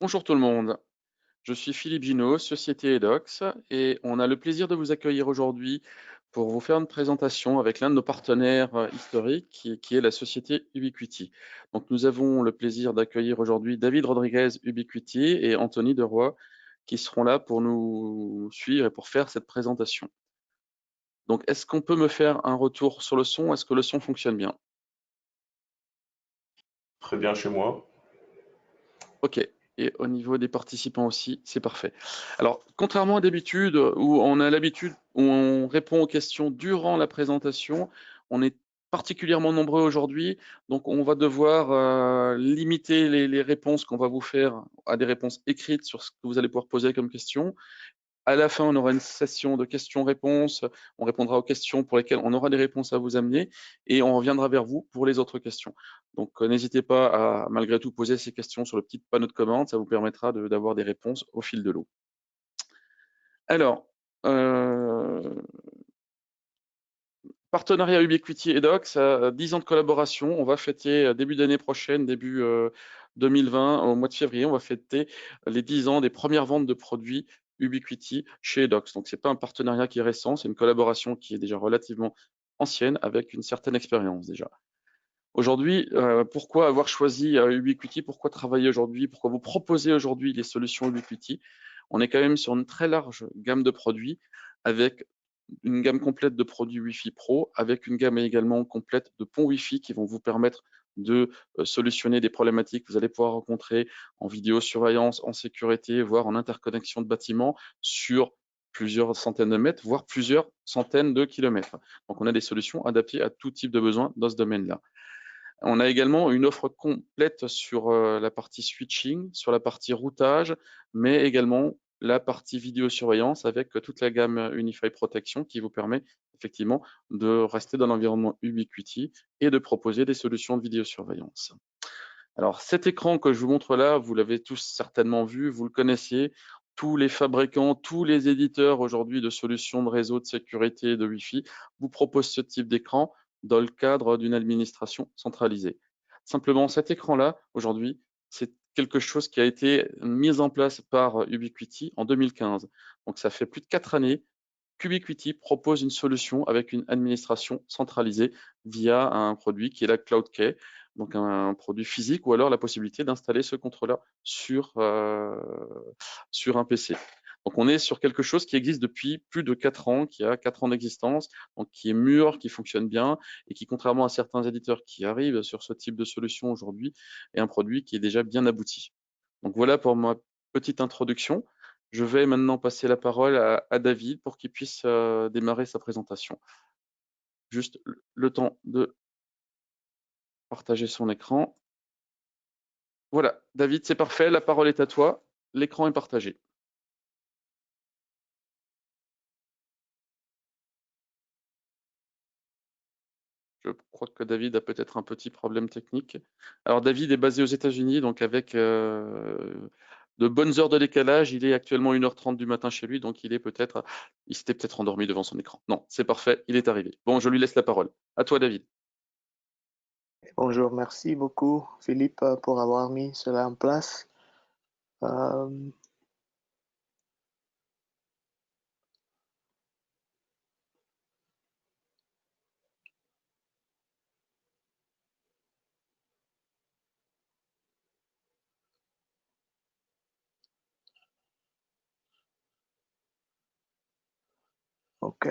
Bonjour tout le monde, je suis Philippe Ginaud, Société Edox, et on a le plaisir de vous accueillir aujourd'hui pour vous faire une présentation avec l'un de nos partenaires historiques, qui est la société Ubiquity. Donc nous avons le plaisir d'accueillir aujourd'hui David Rodriguez Ubiquity et Anthony Deroy, qui seront là pour nous suivre et pour faire cette présentation. Donc est-ce qu'on peut me faire un retour sur le son? Est-ce que le son fonctionne bien? Très bien chez moi. Ok. Et au niveau des participants aussi, c'est parfait. Alors, contrairement à d'habitude, où on a l'habitude, où on répond aux questions durant la présentation, on est particulièrement nombreux aujourd'hui, donc on va devoir limiter les réponses qu'on va vous faire à des réponses écrites sur ce que vous allez pouvoir poser comme question. À la fin, on aura une session de questions-réponses. On répondra aux questions pour lesquelles on aura des réponses à vous amener et on reviendra vers vous pour les autres questions. Donc, n'hésitez pas à, malgré tout, poser ces questions sur le petit panneau de commande. Ça vous permettra d'avoir des réponses au fil de l'eau. Alors, partenariat Ubiquity et Docs, 10 ans de collaboration. On va fêter début d'année prochaine, début 2020, au mois de février, on va fêter les 10 ans des premières ventes de produits Ubiquity chez Docs. Donc, ce n'est pas un partenariat qui est récent, c'est une collaboration qui est déjà relativement ancienne avec une certaine expérience déjà. Aujourd'hui, pourquoi avoir choisi Ubiquity? Pourquoi travailler aujourd'hui? Pourquoi vous proposer aujourd'hui les solutions Ubiquity? On est quand même sur une très large gamme de produits avec une gamme complète de produits Wi-Fi Pro, avec une gamme également complète de ponts Wi-Fi qui vont vous permettre de solutionner des problématiques que vous allez pouvoir rencontrer en vidéosurveillance, en sécurité, voire en interconnexion de bâtiments sur plusieurs centaines de mètres, voire plusieurs centaines de kilomètres. Donc, on a des solutions adaptées à tout type de besoin dans ce domaine-là. On a également une offre complète sur la partie switching, sur la partie routage, mais également la partie vidéosurveillance avec toute la gamme Unify Protection qui vous permet effectivement de rester dans l'environnement Ubiquity et de proposer des solutions de vidéosurveillance. Alors cet écran que je vous montre là, vous l'avez tous certainement vu, vous le connaissiez. Tous les fabricants, tous les éditeurs aujourd'hui de solutions de réseau de sécurité et de Wi-Fi vous proposent ce type d'écran dans le cadre d'une administration centralisée. Simplement, cet écran-là, aujourd'hui, c'est quelque chose qui a été mis en place par Ubiquity en 2015. Donc ça fait plus de 4 années qu'Ubiquity propose une solution avec une administration centralisée via un produit qui est la Cloud Key, donc un produit physique, ou alors la possibilité d'installer ce contrôleur sur un PC. Donc on est sur quelque chose qui existe depuis plus de 4 ans, qui a 4 ans d'existence, donc qui est mûr, qui fonctionne bien, et qui, contrairement à certains éditeurs qui arrivent sur ce type de solution aujourd'hui, est un produit qui est déjà bien abouti. Donc voilà pour ma petite introduction. Je vais maintenant passer la parole à David pour qu'il puisse démarrer sa présentation. Juste le temps de partager son écran. Voilà, David, c'est parfait, la parole est à toi. L'écran est partagé. Je crois que David a peut-être un petit problème technique. Alors David est basé aux États-Unis, donc avec de bonnes heures de décalage. Il est actuellement 1h30 du matin chez lui, donc il s'était peut-être endormi devant son écran. Non, c'est parfait, il est arrivé. Bon, je lui laisse la parole. À toi, David. Bonjour, merci beaucoup Philippe pour avoir mis cela en place. Euh, ok.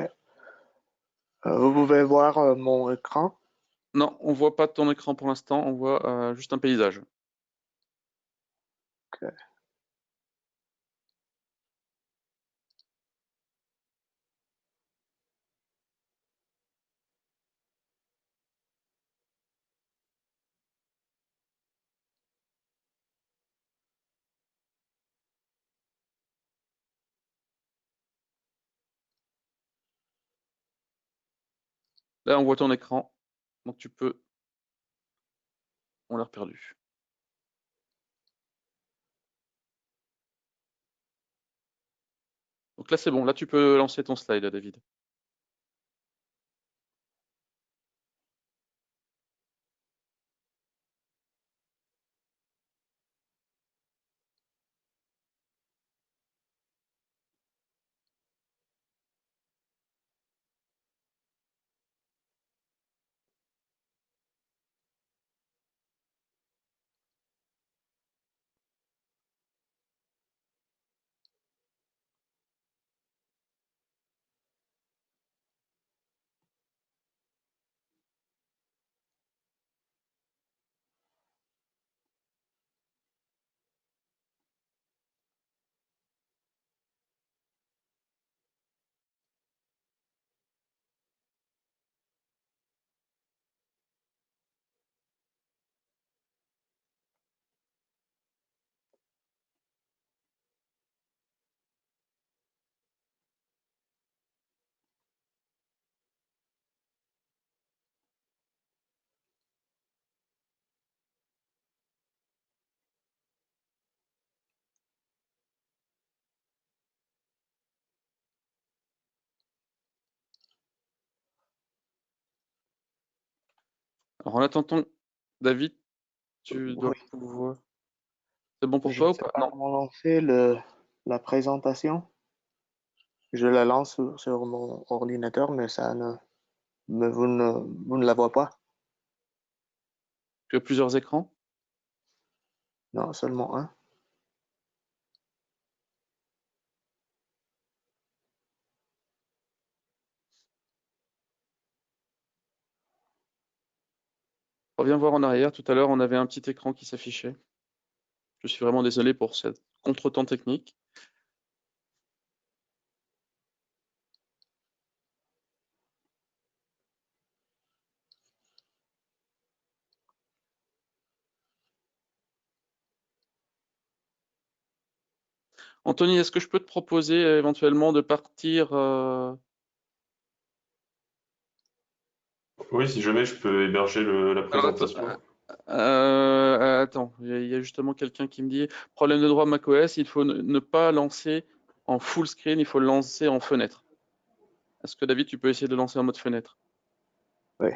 Vous pouvez voir mon écran. Non, on voit pas ton écran pour l'instant, on voit juste un paysage. Ok. Là, on voit ton écran, donc tu peux. On l'a perdu. Donc là, c'est bon. Là, tu peux lancer ton slide, David. Alors en attendant, David, tu dois Oui, pouvoir. C'est bon pour je ne toi ou sais pas? pas Non. comment lancer la présentation. Je la lance sur mon ordinateur, mais vous ne la voyez pas. Tu as plusieurs écrans? Non, seulement un. Reviens voir en arrière. Tout à l'heure, on avait un petit écran qui s'affichait. Je suis vraiment désolé pour ce contretemps technique. Anthony, est-ce que je peux te proposer éventuellement de partir Oui, si jamais je peux héberger la Alors, présentation. attends, il y a justement quelqu'un qui me dit problème de droit macOS, il faut ne pas lancer en full screen, il faut le lancer en fenêtre. Est-ce que David, tu peux essayer de lancer en mode fenêtre? Oui,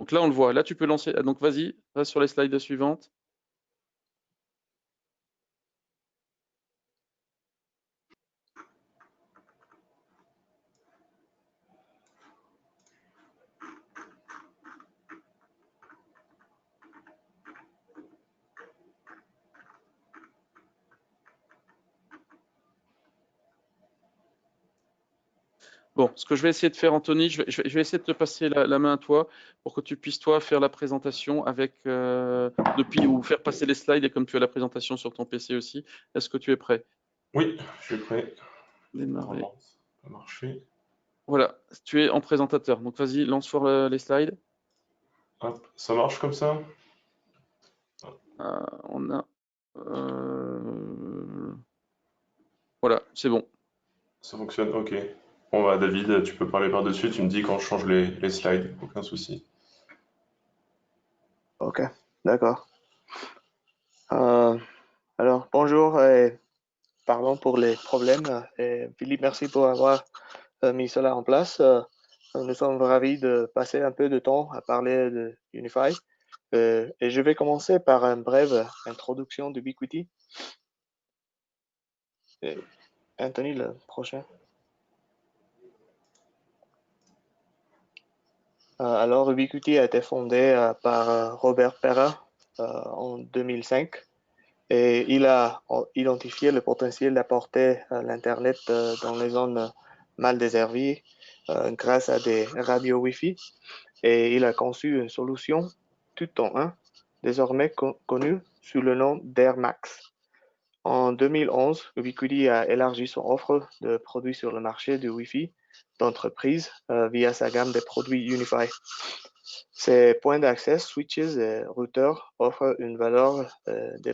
Donc là, on le voit. Là, tu peux lancer. Donc vas-y, va sur les slides suivantes. Bon, ce que je vais essayer de faire, Anthony, je vais essayer de te passer la main à toi pour que tu puisses, toi, faire la présentation avec depuis ou faire passer les slides et comme tu as la présentation sur ton PC aussi. Est-ce que tu es prêt? Oui, je suis prêt. Démarrer. Normalement, ça va marcher. Voilà, tu es en présentateur. Donc vas-y, lance sur les slides. Hop, ça marche comme ça? On a. Voilà, c'est bon. Ça fonctionne, ok. Bon bah David, tu peux parler par-dessus, tu me dis quand je change les slides, aucun souci. ok, d'accord. Euh, alors, bonjour et pardon pour les problèmes. Et Philippe, merci pour avoir mis cela en place. Nous sommes ravis de passer un peu de temps à parler de Unify. Et je vais commencer par une brève introduction d'Ubiquiti. Et Anthony, le prochain. Alors, Ubiquiti a été fondé par Robert Perra en 2005 et il a identifié le potentiel d'apporter l'Internet dans les zones mal desservies grâce à des radios Wi-Fi et il a conçu une solution tout en un, désormais connue sous le nom d'AirMax. En 2011, Ubiquiti a élargi son offre de produits sur le marché du Wi-Fi d'entreprise via sa gamme de produits Unify. Ces points d'accès, switches et routeurs offrent une valeur de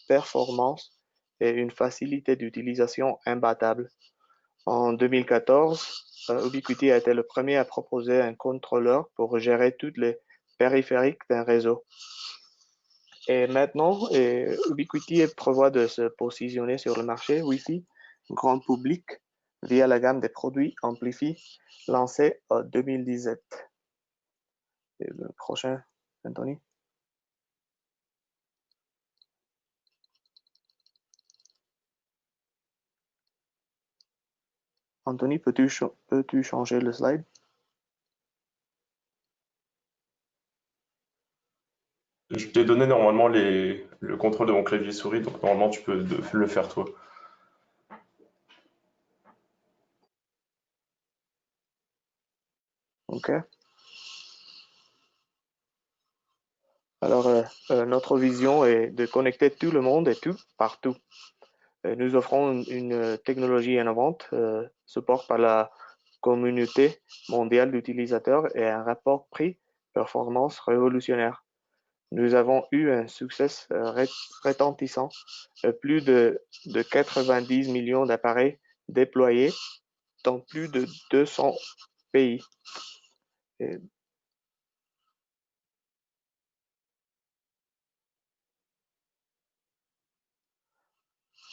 performance et une facilité d'utilisation imbattable. En 2014, Ubiquiti a été le premier à proposer un contrôleur pour gérer tous les périphériques d'un réseau. Et maintenant, Ubiquiti prévoit de se positionner sur le marché Wi-Fi grand public via la gamme des produits Amplify lancée en 2017. Et le prochain, Anthony. Anthony, peux-tu changer le slide? Je t'ai donné normalement le contrôle de mon clavier souris, donc normalement tu peux le faire toi. OK. Alors, notre vision est de connecter tout le monde et tout partout. Nous offrons une technologie innovante, support par la communauté mondiale d'utilisateurs et un rapport prix-performance révolutionnaire. Nous avons eu un succès retentissant, plus de 90 millions d'appareils déployés dans plus de 200 pays. Et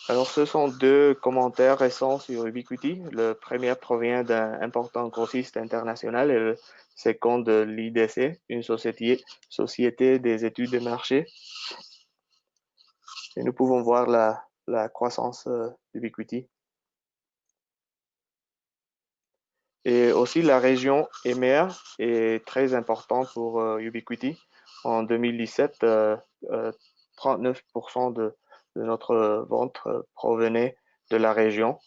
Alors, ce sont deux commentaires récents sur Ubiquiti. Le premier provient d'un important grossiste international et le second de l'IDC, une société des études de marché. Et nous pouvons voir la croissance d'Ubiquiti. Et aussi, la région EMEA est très importante pour Ubiquiti. En 2017, 39% de notre vente provenait de la région.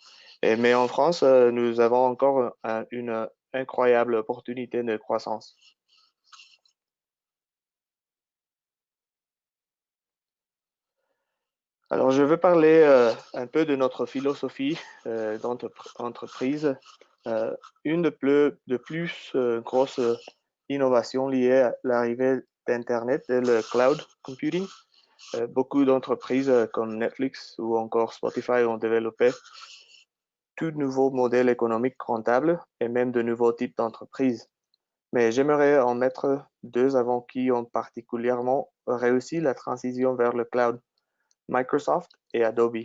Mais en France, nous avons encore une incroyable opportunité de croissance. Alors, je veux parler un peu de notre philosophie d'entreprise. Une de plus grosses innovations liées à l'arrivée d'Internet est le cloud computing. Beaucoup d'entreprises comme Netflix ou encore Spotify ont développé tout nouveau modèle économique rentable et même de nouveaux types d'entreprises. Mais j'aimerais en mettre deux avant qui ont particulièrement réussi la transition vers le cloud, Microsoft et Adobe.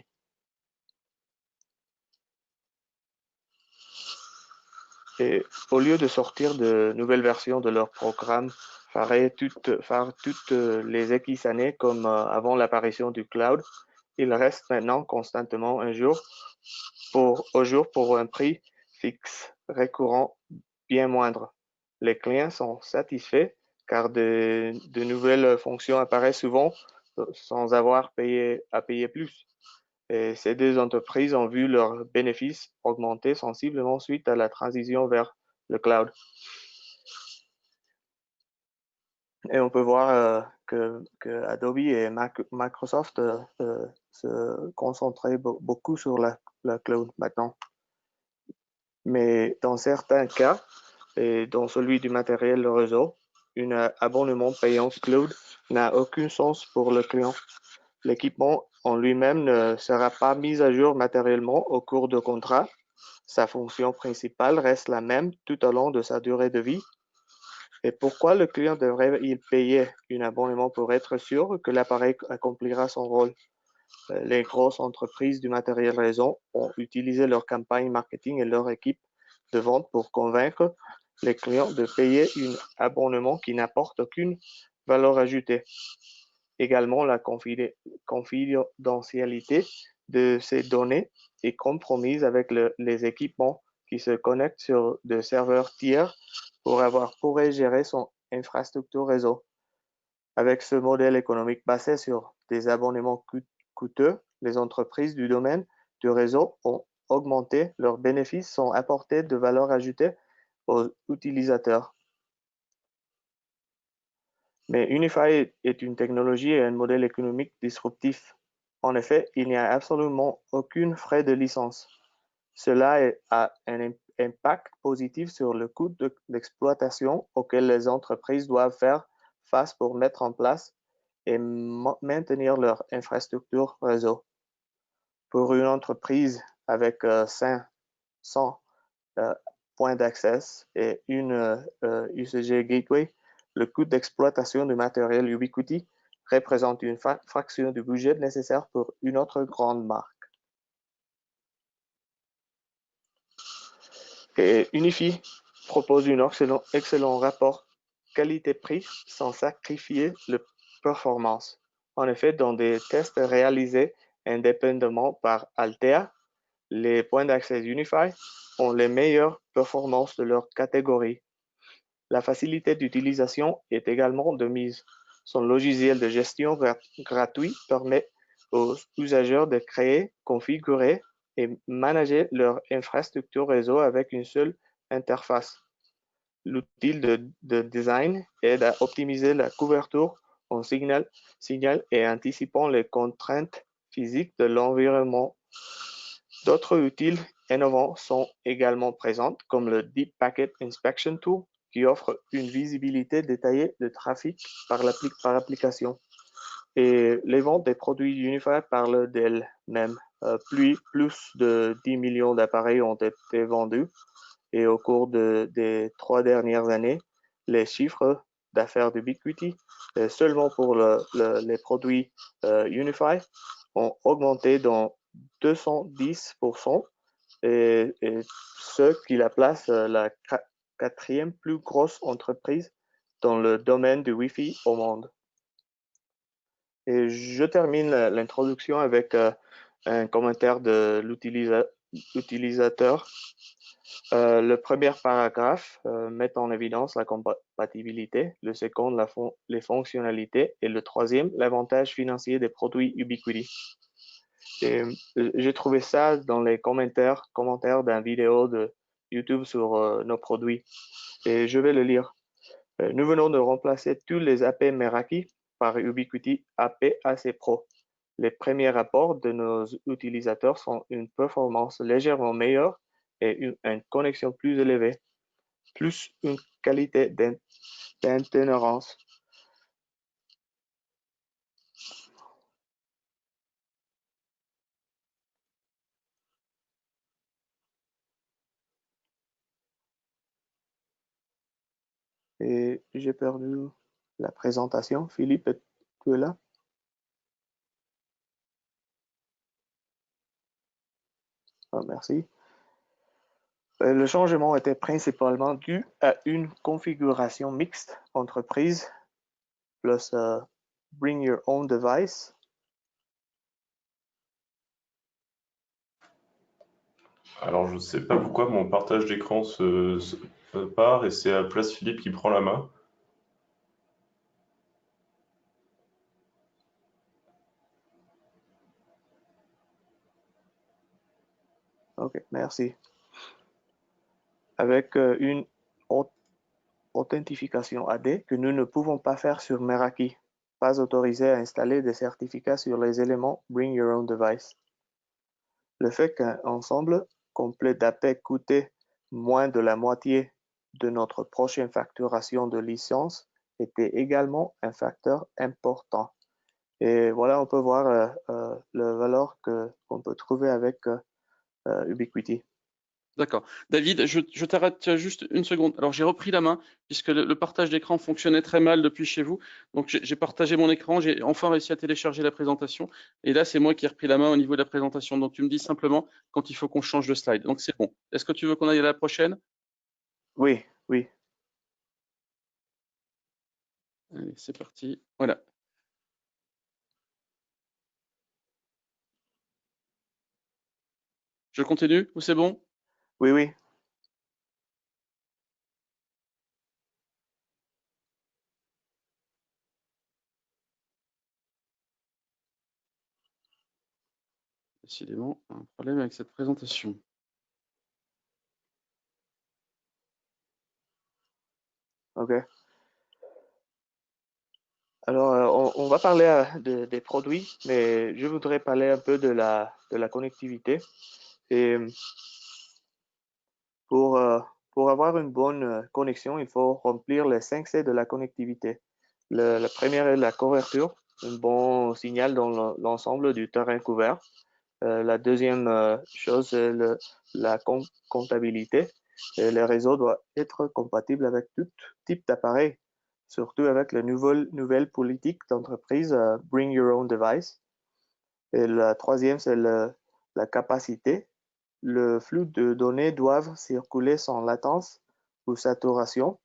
Et au lieu de sortir de nouvelles versions de leur programme, faire toutes les X années comme avant l'apparition du cloud, ils restent maintenant constamment au jour pour un prix fixe, récurrent bien moindre. Les clients sont satisfaits car de nouvelles fonctions apparaissent souvent sans avoir à payer plus. Et ces deux entreprises ont vu leurs bénéfices augmenter sensiblement suite à la transition vers le cloud. Et on peut voir que Adobe et Microsoft se concentraient beaucoup sur la cloud maintenant. Mais dans certains cas, et dans celui du matériel de réseau, un abonnement payant cloud n'a aucun sens pour le client. L'équipement en lui-même ne sera pas mis à jour matériellement au cours du contrat. Sa fonction principale reste la même tout au long de sa durée de vie. Et pourquoi le client devrait-il payer un abonnement pour être sûr que l'appareil accomplira son rôle? Les grosses entreprises du matériel réseau ont utilisé leur campagne marketing et leur équipe de vente pour convaincre les clients de payer un abonnement qui n'apporte aucune valeur ajoutée. Également, la confidentialité de ces données est compromise avec les équipements qui se connectent sur des serveurs tiers pourrait gérer son infrastructure réseau. Avec ce modèle économique basé sur des abonnements coûteux, les entreprises du domaine du réseau ont augmenté leurs bénéfices sans apporter de valeur ajoutée aux utilisateurs. Mais Unify est une technologie et un modèle économique disruptif. En effet, il n'y a absolument aucun frais de licence. Cela a un impact positif sur le coût d'exploitation auquel les entreprises doivent faire face pour mettre en place et maintenir leur infrastructure réseau. Pour une entreprise avec 100 points d'accès et une UCG Gateway, le coût d'exploitation du matériel Ubiquiti représente une fraction du budget nécessaire pour une autre grande marque. Et Unify propose un excellent rapport qualité-prix sans sacrifier la performance. En effet, dans des tests réalisés indépendamment par Altea, les points d'accès Unify ont les meilleures performances de leur catégorie. La facilité d'utilisation est également de mise. Son logiciel de gestion gratuit permet aux usagers de créer, configurer et manager leur infrastructure réseau avec une seule interface. L'outil de design aide à optimiser la couverture en signal et anticipant les contraintes physiques de l'environnement. D'autres outils innovants sont également présents, comme le Deep Packet Inspection Tool, qui offre une visibilité détaillée de trafic par application. Et les ventes des produits Unify parlent d'elles-mêmes. Plus de 10 millions d'appareils ont été vendus et au cours des 3 dernières années, les chiffres d'affaires d'Ubiquiti, seulement pour les produits Unify, ont augmenté 210% et ce qui la place la quatrième plus grosse entreprise dans le domaine du Wi-Fi au monde. Et je termine l'introduction avec un commentaire de l'utilisateur. Le premier paragraphe met en évidence la compatibilité, le second les fonctionnalités et le troisième l'avantage financier des produits Ubiquiti. Et j'ai trouvé ça dans les commentaires d'une vidéo de YouTube sur nos produits et je vais le lire. Nous venons de remplacer tous les AP Meraki par Ubiquiti AP AC Pro. Les premiers rapports de nos utilisateurs sont une performance légèrement meilleure et une connexion plus élevée, plus une qualité d'itinérance. Et j'ai perdu la présentation. Philippe, tu es là? Ah, merci. Le changement était principalement dû à une configuration mixte entreprise plus Bring Your Own Device. Alors, je sais pas pourquoi mon partage d'écran se part et c'est à place Philippe qui prend la main. Ok, merci. Avec une authentification AD que nous ne pouvons pas faire sur Meraki. Pas autorisé à installer des certificats sur les éléments Bring Your Own Device. Le fait qu'un ensemble complet d'AP coûtait moins de la moitié de notre prochaine facturation de licence était également un facteur important. Et voilà, on peut voir la valeur qu'on peut trouver avec Ubiquiti. D'accord. David, je t'arrête juste une seconde. Alors, j'ai repris la main puisque le partage d'écran fonctionnait très mal depuis chez vous. Donc, j'ai partagé mon écran, j'ai enfin réussi à télécharger la présentation. Et là, c'est moi qui ai repris la main au niveau de la présentation. Donc, tu me dis simplement quand il faut qu'on change de slide. Donc, c'est bon. Est-ce que tu veux qu'on aille à la prochaine? Oui, oui. Allez, c'est parti. Voilà. Je continue ou c'est bon? Oui, oui. Décidément, un problème avec cette présentation. OK. Alors, on va parler des produits, mais je voudrais parler un peu de la connectivité. Et pour avoir une bonne connexion, il faut remplir les 5 C de la connectivité. La première est la couverture, un bon signal dans l'ensemble du terrain couvert. La deuxième chose, c'est la comptabilité. Et le réseau doit être compatible avec tout type d'appareil, surtout avec la nouvelle politique d'entreprise Bring Your Own Device. Et la troisième, c'est la capacité. Le flux de données doivent circuler sans latence ou saturation.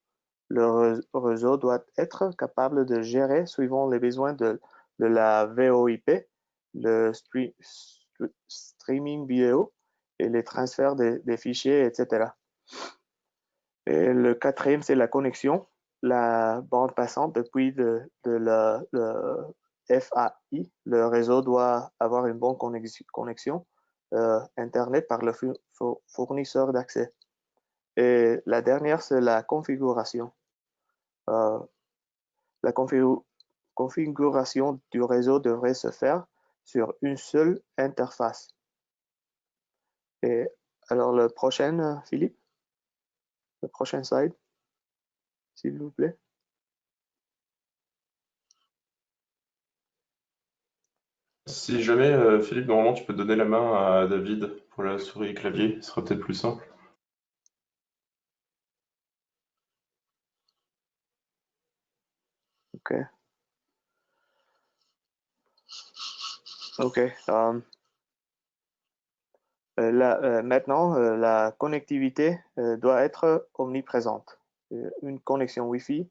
Le réseau doit être capable de gérer suivant les besoins de la VoIP, le streaming vidéo et les transferts des fichiers, etc. Et le quatrième, c'est la connexion, la bande passante depuis le FAI. Le réseau doit avoir une bonne connexion Internet par le fournisseur d'accès. Et la dernière, c'est la configuration. Euh, la configuration du réseau devrait se faire sur une seule interface. Et alors, le prochain, Philippe, le prochain slide, s'il vous plaît. Si jamais, Philippe, normalement, tu peux donner la main à David pour la souris et clavier, ce sera peut-être plus simple. OK. OK. Maintenant, la connectivité doit être omniprésente. Une connexion Wi-Fi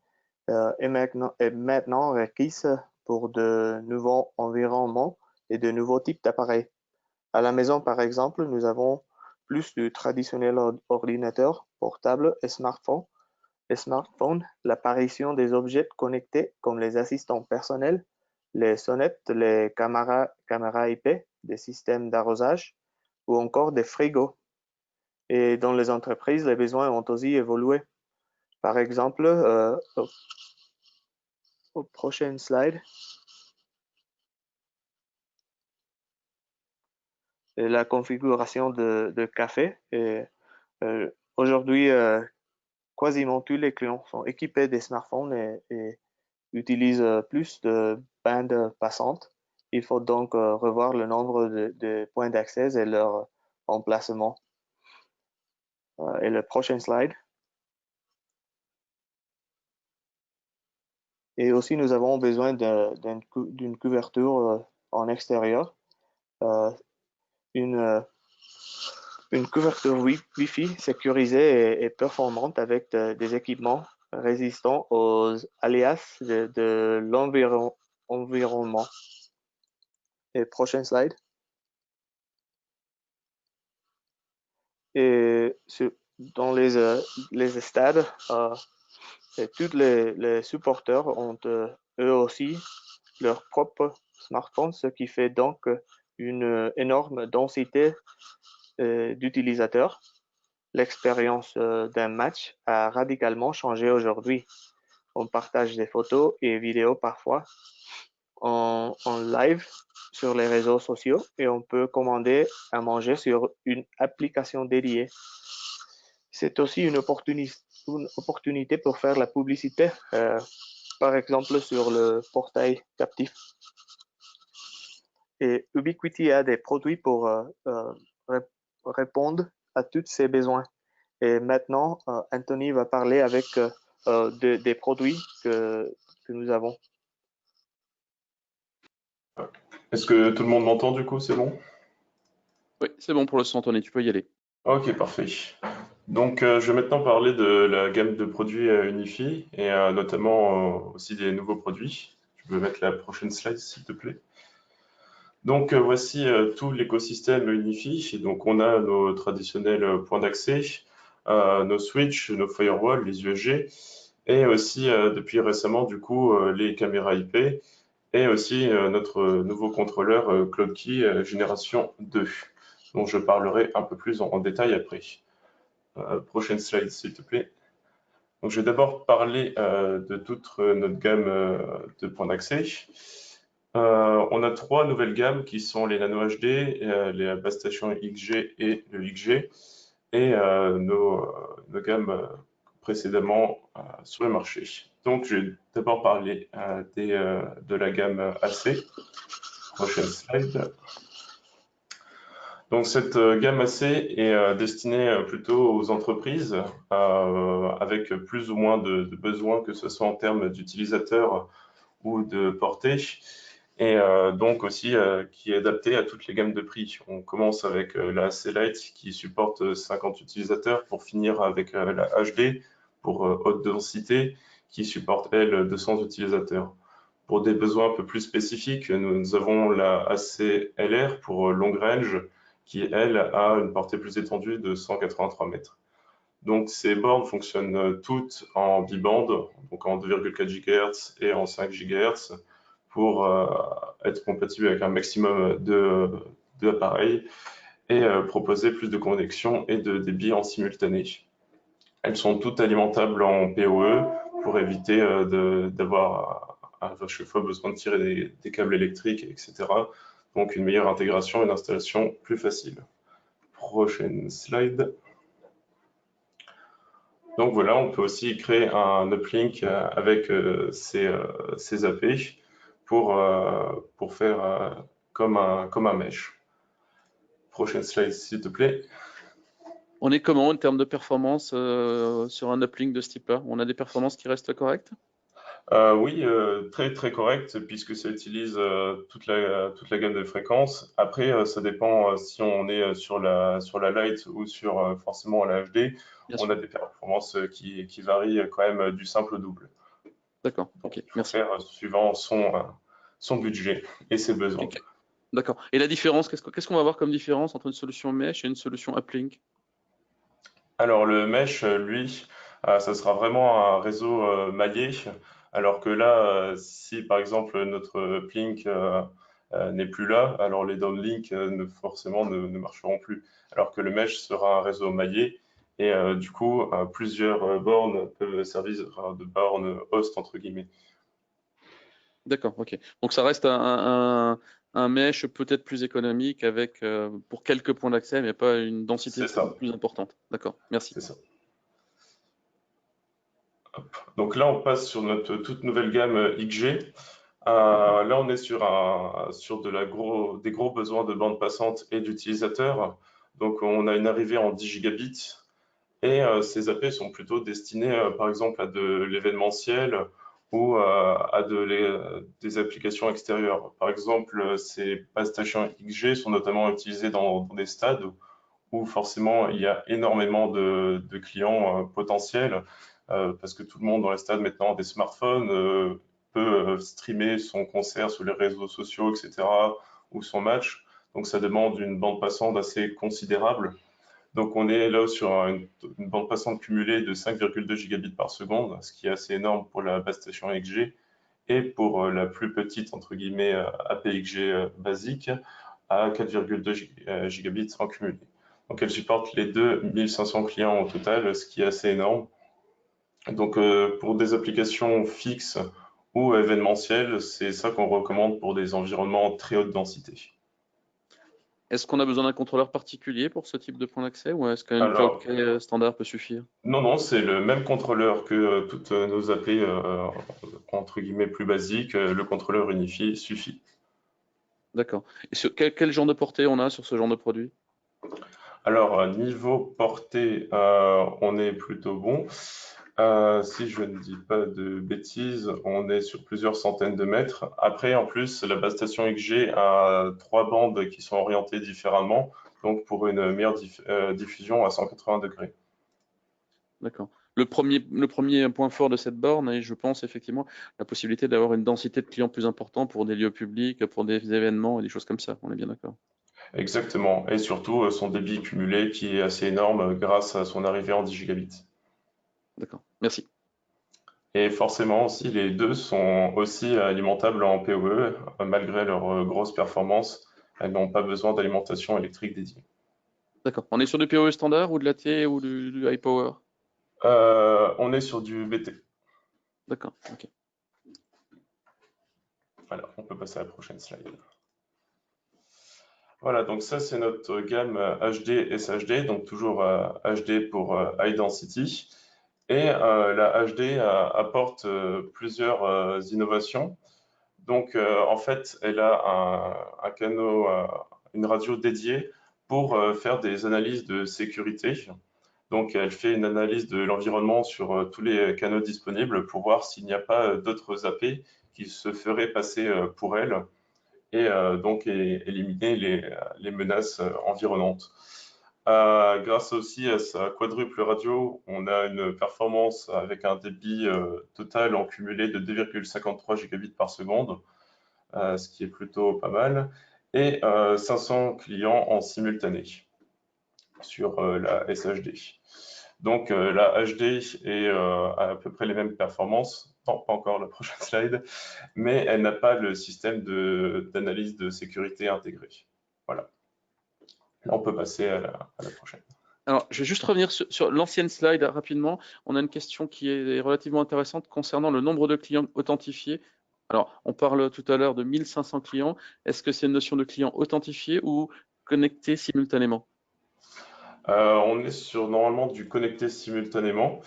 est maintenant requise pour de nouveaux environnements et de nouveaux types d'appareils. À la maison, par exemple, nous avons plus du traditionnel ordinateur portable et smartphone. L'apparition des objets connectés comme les assistants personnels, les sonnettes, les caméras IP, des systèmes d'arrosage ou encore des frigos. Et dans les entreprises, les besoins ont aussi évolué. Par exemple, au prochain slide, la configuration de café. Aujourd'hui, quasiment tous les clients sont équipés des smartphones et utilisent plus de bandes passantes. Il faut donc revoir le nombre de points d'accès et leur emplacement. Et le prochain slide. Et aussi, nous avons besoin d'une couverture en extérieur. Une couverture Wi-Fi sécurisée et performante avec des équipements résistants aux aléas de l'environnement. Et prochain slide. Et dans les stades, tous les supporters ont eux aussi leur propre smartphone, ce qui fait donc une énorme densité d'utilisateurs. L'expérience d'un match a radicalement changé aujourd'hui. On partage des photos et vidéos parfois en live sur les réseaux sociaux et on peut commander à manger sur une application dédiée. C'est aussi une opportunité pour faire la publicité, par exemple sur le portail captif. Et Ubiquiti a des produits pour répondre à tous ces besoins. Et maintenant, Anthony va parler avec des produits que nous avons. Est-ce que tout le monde m'entend du coup, c'est bon? Oui, c'est bon pour le son, Anthony, tu peux y aller. Ok, parfait. Donc, je vais maintenant parler de la gamme de produits Unifi et notamment aussi des nouveaux produits. Tu peux mettre la prochaine slide, s'il te plaît. Donc, voici tout l'écosystème Unifi. Et donc, on a nos traditionnels points d'accès, nos switches, nos firewalls, les USG, et aussi depuis récemment, du coup, les caméras IP, et aussi notre nouveau contrôleur CloudKey génération 2, dont je parlerai un peu plus en détail après. Prochaine slide, s'il te plaît. Donc, je vais d'abord parler de toute notre gamme de points d'accès. On a trois nouvelles gammes qui sont les Nano HD, les base stations XG et le XG, et nos gammes précédemment sur le marché. Donc, je vais d'abord parler de la gamme AC. Prochaine slide. Donc cette gamme AC est destinée plutôt aux entreprises avec plus ou moins de besoins, que ce soit en termes d'utilisateurs ou de portée, et donc aussi qui est adaptée à toutes les gammes de prix. On commence avec la AC Lite qui supporte 50 utilisateurs pour finir avec la HD pour haute densité qui supporte elle 200 utilisateurs. Pour des besoins un peu plus spécifiques, nous avons la AC-LR pour long range, qui, elle, a une portée plus étendue de 183 mètres. Donc, ces bornes fonctionnent toutes en bi-band, donc en 2,4 GHz et en 5 GHz, pour être compatibles avec un maximum d'appareils et proposer plus de connexions et de débit en simultané. Elles sont toutes alimentables en PoE pour éviter d'avoir à chaque fois besoin de tirer des câbles électriques, etc. Donc une meilleure intégration et une installation plus facile. Prochaine slide. Donc voilà, on peut aussi créer un uplink avec ces AP pour faire comme un mesh. Prochaine slide, s'il te plaît. On est comment en termes de performance sur un uplink de ce type-là? On a des performances qui restent correctes? Oui, très très correct, puisque ça utilise toute la gamme de fréquences. Après, ça dépend si on est sur la light ou sur forcément la HD. Bien On sûr. a des performances qui varient quand même du simple au double. D'accord, Donc, ok, il faut merci. faire suivant son budget et ses besoins. Ok, d'accord. Et la différence, qu'est-ce qu'on va avoir comme différence entre une solution mesh et une solution uplink? Alors le mesh, lui, ça sera vraiment un réseau maillé, alors que là, si par exemple notre uplink n'est plus là, alors les downlinks forcément ne marcheront plus. Alors que le mesh sera un réseau maillé et du coup, plusieurs bornes peuvent servir de bornes host entre guillemets. D'accord, ok. Donc ça reste un mesh peut-être plus économique avec pour quelques points d'accès, mais pas une densité C'est ça, plus importante. D'accord, merci. c'est ça. Donc là, on passe sur notre toute nouvelle gamme XG. Là, on est sur des gros besoins de bande passante et d'utilisateurs. Donc, on a une arrivée en 10 gigabits et ces AP sont plutôt destinés, par exemple, à de l'événementiel ou des applications extérieures. Par exemple, ces base stations XG sont notamment utilisées dans des stades où forcément il y a énormément de clients potentiels parce que tout le monde dans les stades maintenant a des smartphones, peut streamer son concert sur les réseaux sociaux, etc., ou son match. Donc ça demande une bande passante assez considérable. Donc on est là sur une bande passante cumulée de 5,2 gigabits par seconde, ce qui est assez énorme pour la base station XG et pour la plus petite, entre guillemets, APXG basique à 4,2 gigabits en cumulé. Donc elle supporte les deux 1500 clients au total, ce qui est assez énorme. Donc pour des applications fixes ou événementielles, c'est ça qu'on recommande pour des environnements très haute densité. Est-ce qu'on a besoin d'un contrôleur particulier pour ce type de point d'accès ou est-ce qu'une Cloud Alors, Key standard peut suffire? non, non, c'est le même contrôleur que toutes nos API entre guillemets plus basiques. Le contrôleur unifié suffit. D'accord. Et sur quel genre de portée on a sur ce genre de produit? Alors, niveau portée, on est plutôt bon. Si je ne dis pas de bêtises, on est sur plusieurs centaines de mètres. Après, en plus, la base station XG a trois bandes qui sont orientées différemment, donc pour une meilleure diffusion à 180 degrés. D'accord. Le premier point fort de cette borne est, je pense, effectivement, la possibilité d'avoir une densité de clients plus importante pour des lieux publics, pour des événements et des choses comme ça. On est bien d'accord. Exactement. Et surtout, son débit cumulé qui est assez énorme grâce à son arrivée en 10 gigabits. D'accord. Merci. Et forcément aussi, les deux sont aussi alimentables en PoE, malgré leur grosse performance. Elles n'ont pas besoin d'alimentation électrique dédiée. D'accord. On est sur du PoE standard ou de l'AT ou du high power? On est sur du BT. D'accord. Ok. Voilà, on peut passer à la prochaine slide. Voilà, donc ça c'est notre gamme HD SHD, donc toujours HD pour High Density. Et la HD apporte plusieurs innovations. Donc en fait, elle a un canal, une radio dédiée pour faire des analyses de sécurité. Donc elle fait une analyse de l'environnement sur tous les canaux disponibles pour voir s'il n'y a pas d'autres AP qui se feraient passer pour elle et donc éliminer les menaces environnantes. Grâce aussi à sa quadruple radio, on a une performance avec un débit total en cumulé de 2,53 gigabits par seconde, ce qui est plutôt pas mal, et 500 clients en simultané sur la SHD. Donc la HD a à peu près les mêmes performances, non pas encore la prochaine slide, mais elle n'a pas le système d'analyse de sécurité intégré. Voilà. Là, on peut passer à la prochaine. Alors, je vais juste revenir sur l'ancienne slide rapidement. On a une question qui est relativement intéressante concernant le nombre de clients authentifiés. Alors, on parle tout à l'heure de 1500 clients. Est-ce que c'est une notion de clients authentifiés ou connectés simultanément? On est sur normalement du connecté simultanément.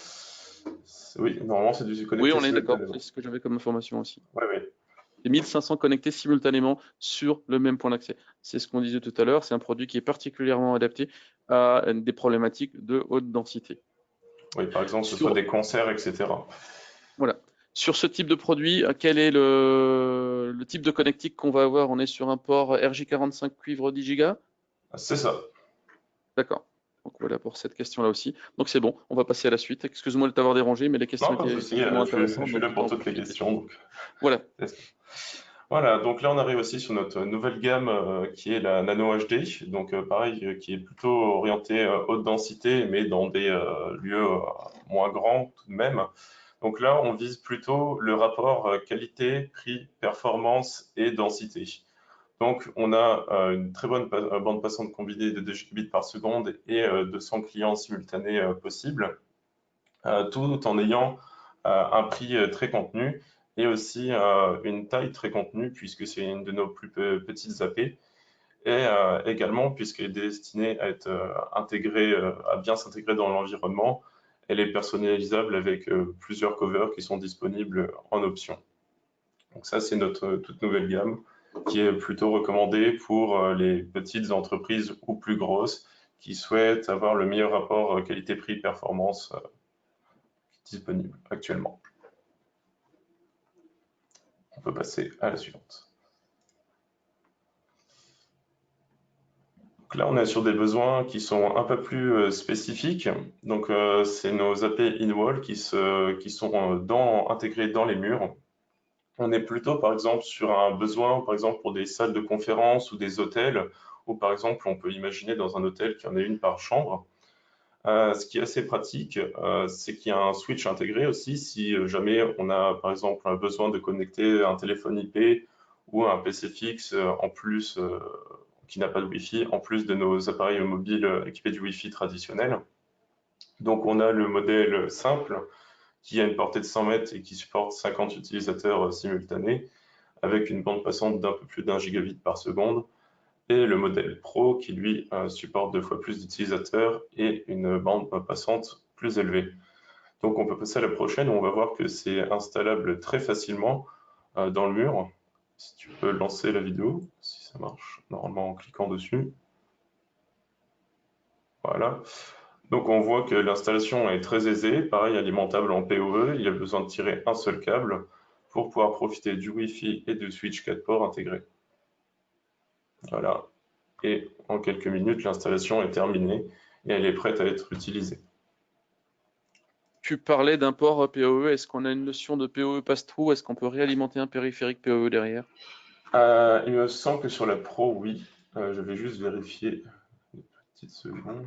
Oui, normalement c'est du Oui, connecté on est d'accord. simultanément. C'est ce que j'avais comme information aussi. Oui, oui. Et 1500 connectés simultanément sur le même point d'accès. C'est ce qu'on disait tout à l'heure. C'est un produit qui est particulièrement adapté à des problématiques de haute densité. Oui, par exemple, ce soit Sur, des concerts, etc. voilà. Sur ce type de produit, quel est le type de connectique qu'on va avoir? On est sur un port RJ45 cuivre 10 Go? C'est ça. D'accord. Donc voilà pour cette question-là aussi. Donc c'est bon, on va passer à la suite. Excuse-moi de t'avoir dérangé, mais les questions Non, pas de étaient souci, effectivement je intéressantes, suis donc là on va pour en toutes les profiter. questions. Donc. Voilà. Voilà, donc là on arrive aussi sur notre nouvelle gamme qui est la Nano HD, donc pareil, qui est plutôt orientée haute densité, mais dans des lieux moins grands tout de même. Donc là on vise plutôt le rapport qualité, prix, performance et densité. Donc on a une très bonne bande passante combinée de 2 gigabits par seconde et 200 clients simultanés possibles, tout en ayant un prix très contenu et aussi une taille très contenue puisque c'est une de nos plus petites AP et également puisqu'elle est destinée à être intégrée, à bien s'intégrer dans l'environnement. Elle est personnalisable avec plusieurs covers qui sont disponibles en option. Donc ça, c'est notre toute nouvelle gamme qui est plutôt recommandée pour les petites entreprises ou plus grosses qui souhaitent avoir le meilleur rapport qualité-prix-performance disponible actuellement. On peut passer à la suivante. Donc là, on est sur des besoins qui sont un peu plus spécifiques. Donc, c'est nos AP in-wall qui sont intégrés dans les murs. On est plutôt, par exemple, sur un besoin, par exemple, pour des salles de conférence ou des hôtels, où, par exemple, on peut imaginer dans un hôtel qu'il y en ait une par chambre. Ce qui est assez pratique, c'est qu'il y a un switch intégré aussi si jamais on a par exemple besoin de connecter un téléphone IP ou un PC fixe en plus qui n'a pas de Wi-Fi, en plus de nos appareils mobiles équipés du Wi-Fi traditionnel. Donc on a le modèle simple qui a une portée de 100 mètres et qui supporte 50 utilisateurs simultanés avec une bande passante d'un peu plus d'1 gigabit par seconde et le modèle Pro qui lui supporte 2 fois plus d'utilisateurs et une bande passante plus élevée. Donc on peut passer à la prochaine où on va voir que c'est installable très facilement dans le mur. Si tu peux lancer la vidéo, si ça marche, normalement en cliquant dessus. Voilà. Donc on voit que l'installation est très aisée, pareil alimentable en PoE, il y a besoin de tirer un seul câble pour pouvoir profiter du Wi-Fi et du switch 4 ports intégrés. Voilà. Et en quelques minutes, l'installation est terminée et elle est prête à être utilisée. Tu parlais d'un port PoE. Est-ce qu'on a une notion de PoE pass-through? Est-ce qu'on peut réalimenter un périphérique PoE derrière? Il me semble que sur la Pro, oui. Je vais juste vérifier une petite seconde.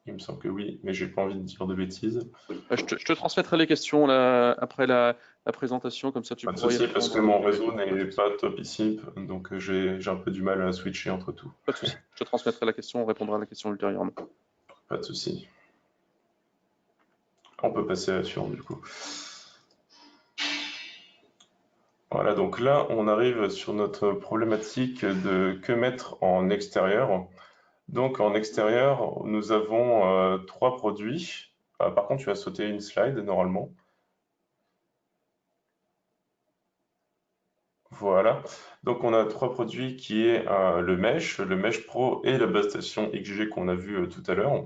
Il me semble que oui, mais j'ai pas envie de dire de bêtises. Je te transmettrai les questions là, après la présentation, comme ça tu Pas de pourras y souci, parce que répondre mon plus, réseau pas de n'est souci. pas top ici, donc j'ai un peu du mal à switcher entre tout. Pas de souci. Je te transmettrai la question, on répondra à la question ultérieurement. Pas de souci. On peut passer à la suivante du coup. Voilà, donc là, on arrive sur notre problématique de que mettre en extérieur. Donc en extérieur, nous avons 3 produits. Par contre, tu vas sauter une slide normalement. Voilà. Donc on a 3 produits qui est le Mesh Pro et la base station XG qu'on a vu tout à l'heure.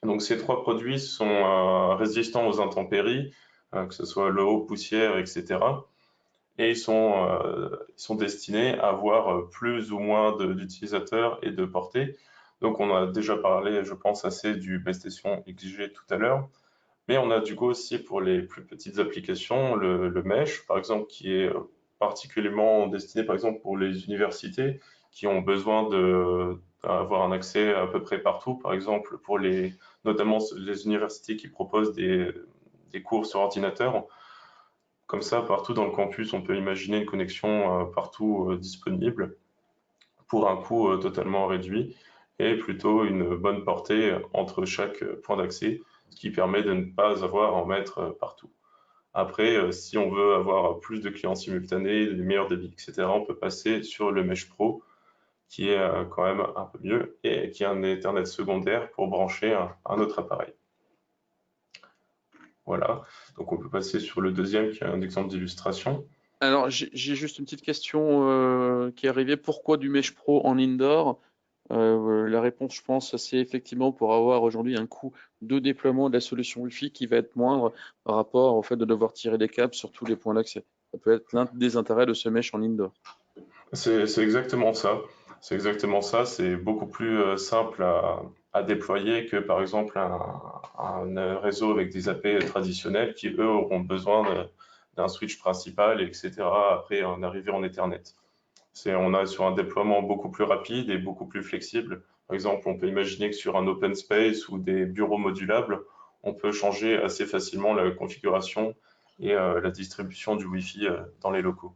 Donc ces 3 produits sont résistants aux intempéries, que ce soit l'eau, poussière, etc. Et ils sont destinés à avoir plus ou moins d'utilisateurs et de portée. Donc on a déjà parlé, je pense, assez du base station XG tout à l'heure. Mais on a du coup aussi pour les plus petites applications, le Mesh, par exemple, qui est particulièrement destiné, par exemple, pour les universités qui ont besoin d'avoir un accès à peu près partout, par exemple, pour notamment les universités qui proposent des cours sur ordinateur. Comme ça, partout dans le campus, on peut imaginer une connexion partout disponible pour un coût totalement réduit et plutôt une bonne portée entre chaque point d'accès, ce qui permet de ne pas avoir à en mettre partout. Après, si on veut avoir plus de clients simultanés, des meilleurs débits, etc., on peut passer sur le Mesh Pro, qui est quand même un peu mieux et qui a un Ethernet secondaire pour brancher un autre appareil. Voilà, donc on peut passer sur le deuxième qui est un exemple d'illustration. Alors j'ai juste une petite question qui est arrivée. Pourquoi du Mesh Pro en indoor? La réponse, je pense, c'est effectivement pour avoir aujourd'hui un coût de déploiement de la solution Wi-Fi qui va être moindre par rapport au fait de devoir tirer des câbles sur tous les points d'accès. Ça peut être l'un des intérêts de ce mesh en indoor. C'est exactement ça. C'est exactement ça. C'est beaucoup plus simple à déployer que par exemple un réseau avec des AP traditionnels qui, eux, auront besoin d'un switch principal, etc. après en arriver en Ethernet. On a sur un déploiement beaucoup plus rapide et beaucoup plus flexible. Par exemple, on peut imaginer que sur un open space ou des bureaux modulables, on peut changer assez facilement la configuration et la distribution du Wi-Fi dans les locaux.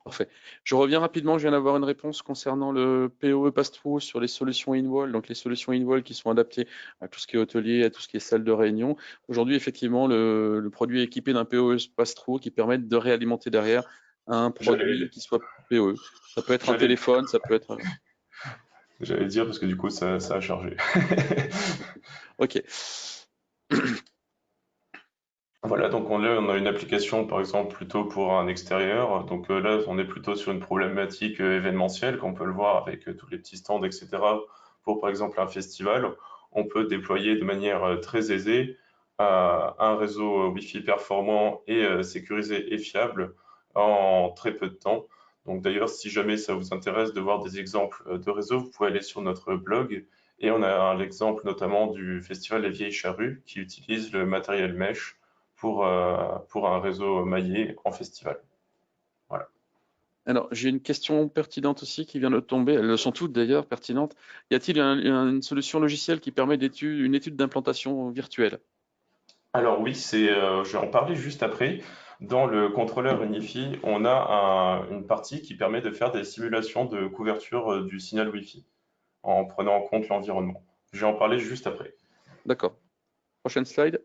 Parfait. Je reviens rapidement, je viens d'avoir une réponse concernant le PoE Pass-Through sur les solutions in-wall, donc les solutions in-wall qui sont adaptées à tout ce qui est hôtelier, à tout ce qui est salle de réunion. Aujourd'hui, effectivement, le produit est équipé d'un PoE Pass-Through qui permet de réalimenter derrière un produit qui soit PoE. Ça peut être un téléphone, ça peut être... J'allais dire parce que du coup, ça a chargé. Ok. Voilà, donc on a une application par exemple plutôt pour un extérieur. Donc là, on est plutôt sur une problématique événementielle, qu'on peut le voir avec tous les petits stands, etc. Pour par exemple un festival, on peut déployer de manière très aisée un réseau Wi-Fi performant et sécurisé et fiable en très peu de temps. Donc d'ailleurs, si jamais ça vous intéresse de voir des exemples de réseaux, vous pouvez aller sur notre blog. Et on a l'exemple notamment du Festival des Vieilles Charrues qui utilise le matériel mesh pour un réseau maillé en festival. Voilà. Alors, j'ai une question pertinente aussi qui vient de tomber. Elles sont toutes d'ailleurs pertinentes. Y a-t-il une solution logicielle qui permet une étude d'implantation virtuelle? Alors oui, je vais en parler juste après. Dans le contrôleur Unifi, on a une partie qui permet de faire des simulations de couverture du signal Wi-Fi en prenant en compte l'environnement. Je vais en parler juste après. D'accord. Prochaine slide.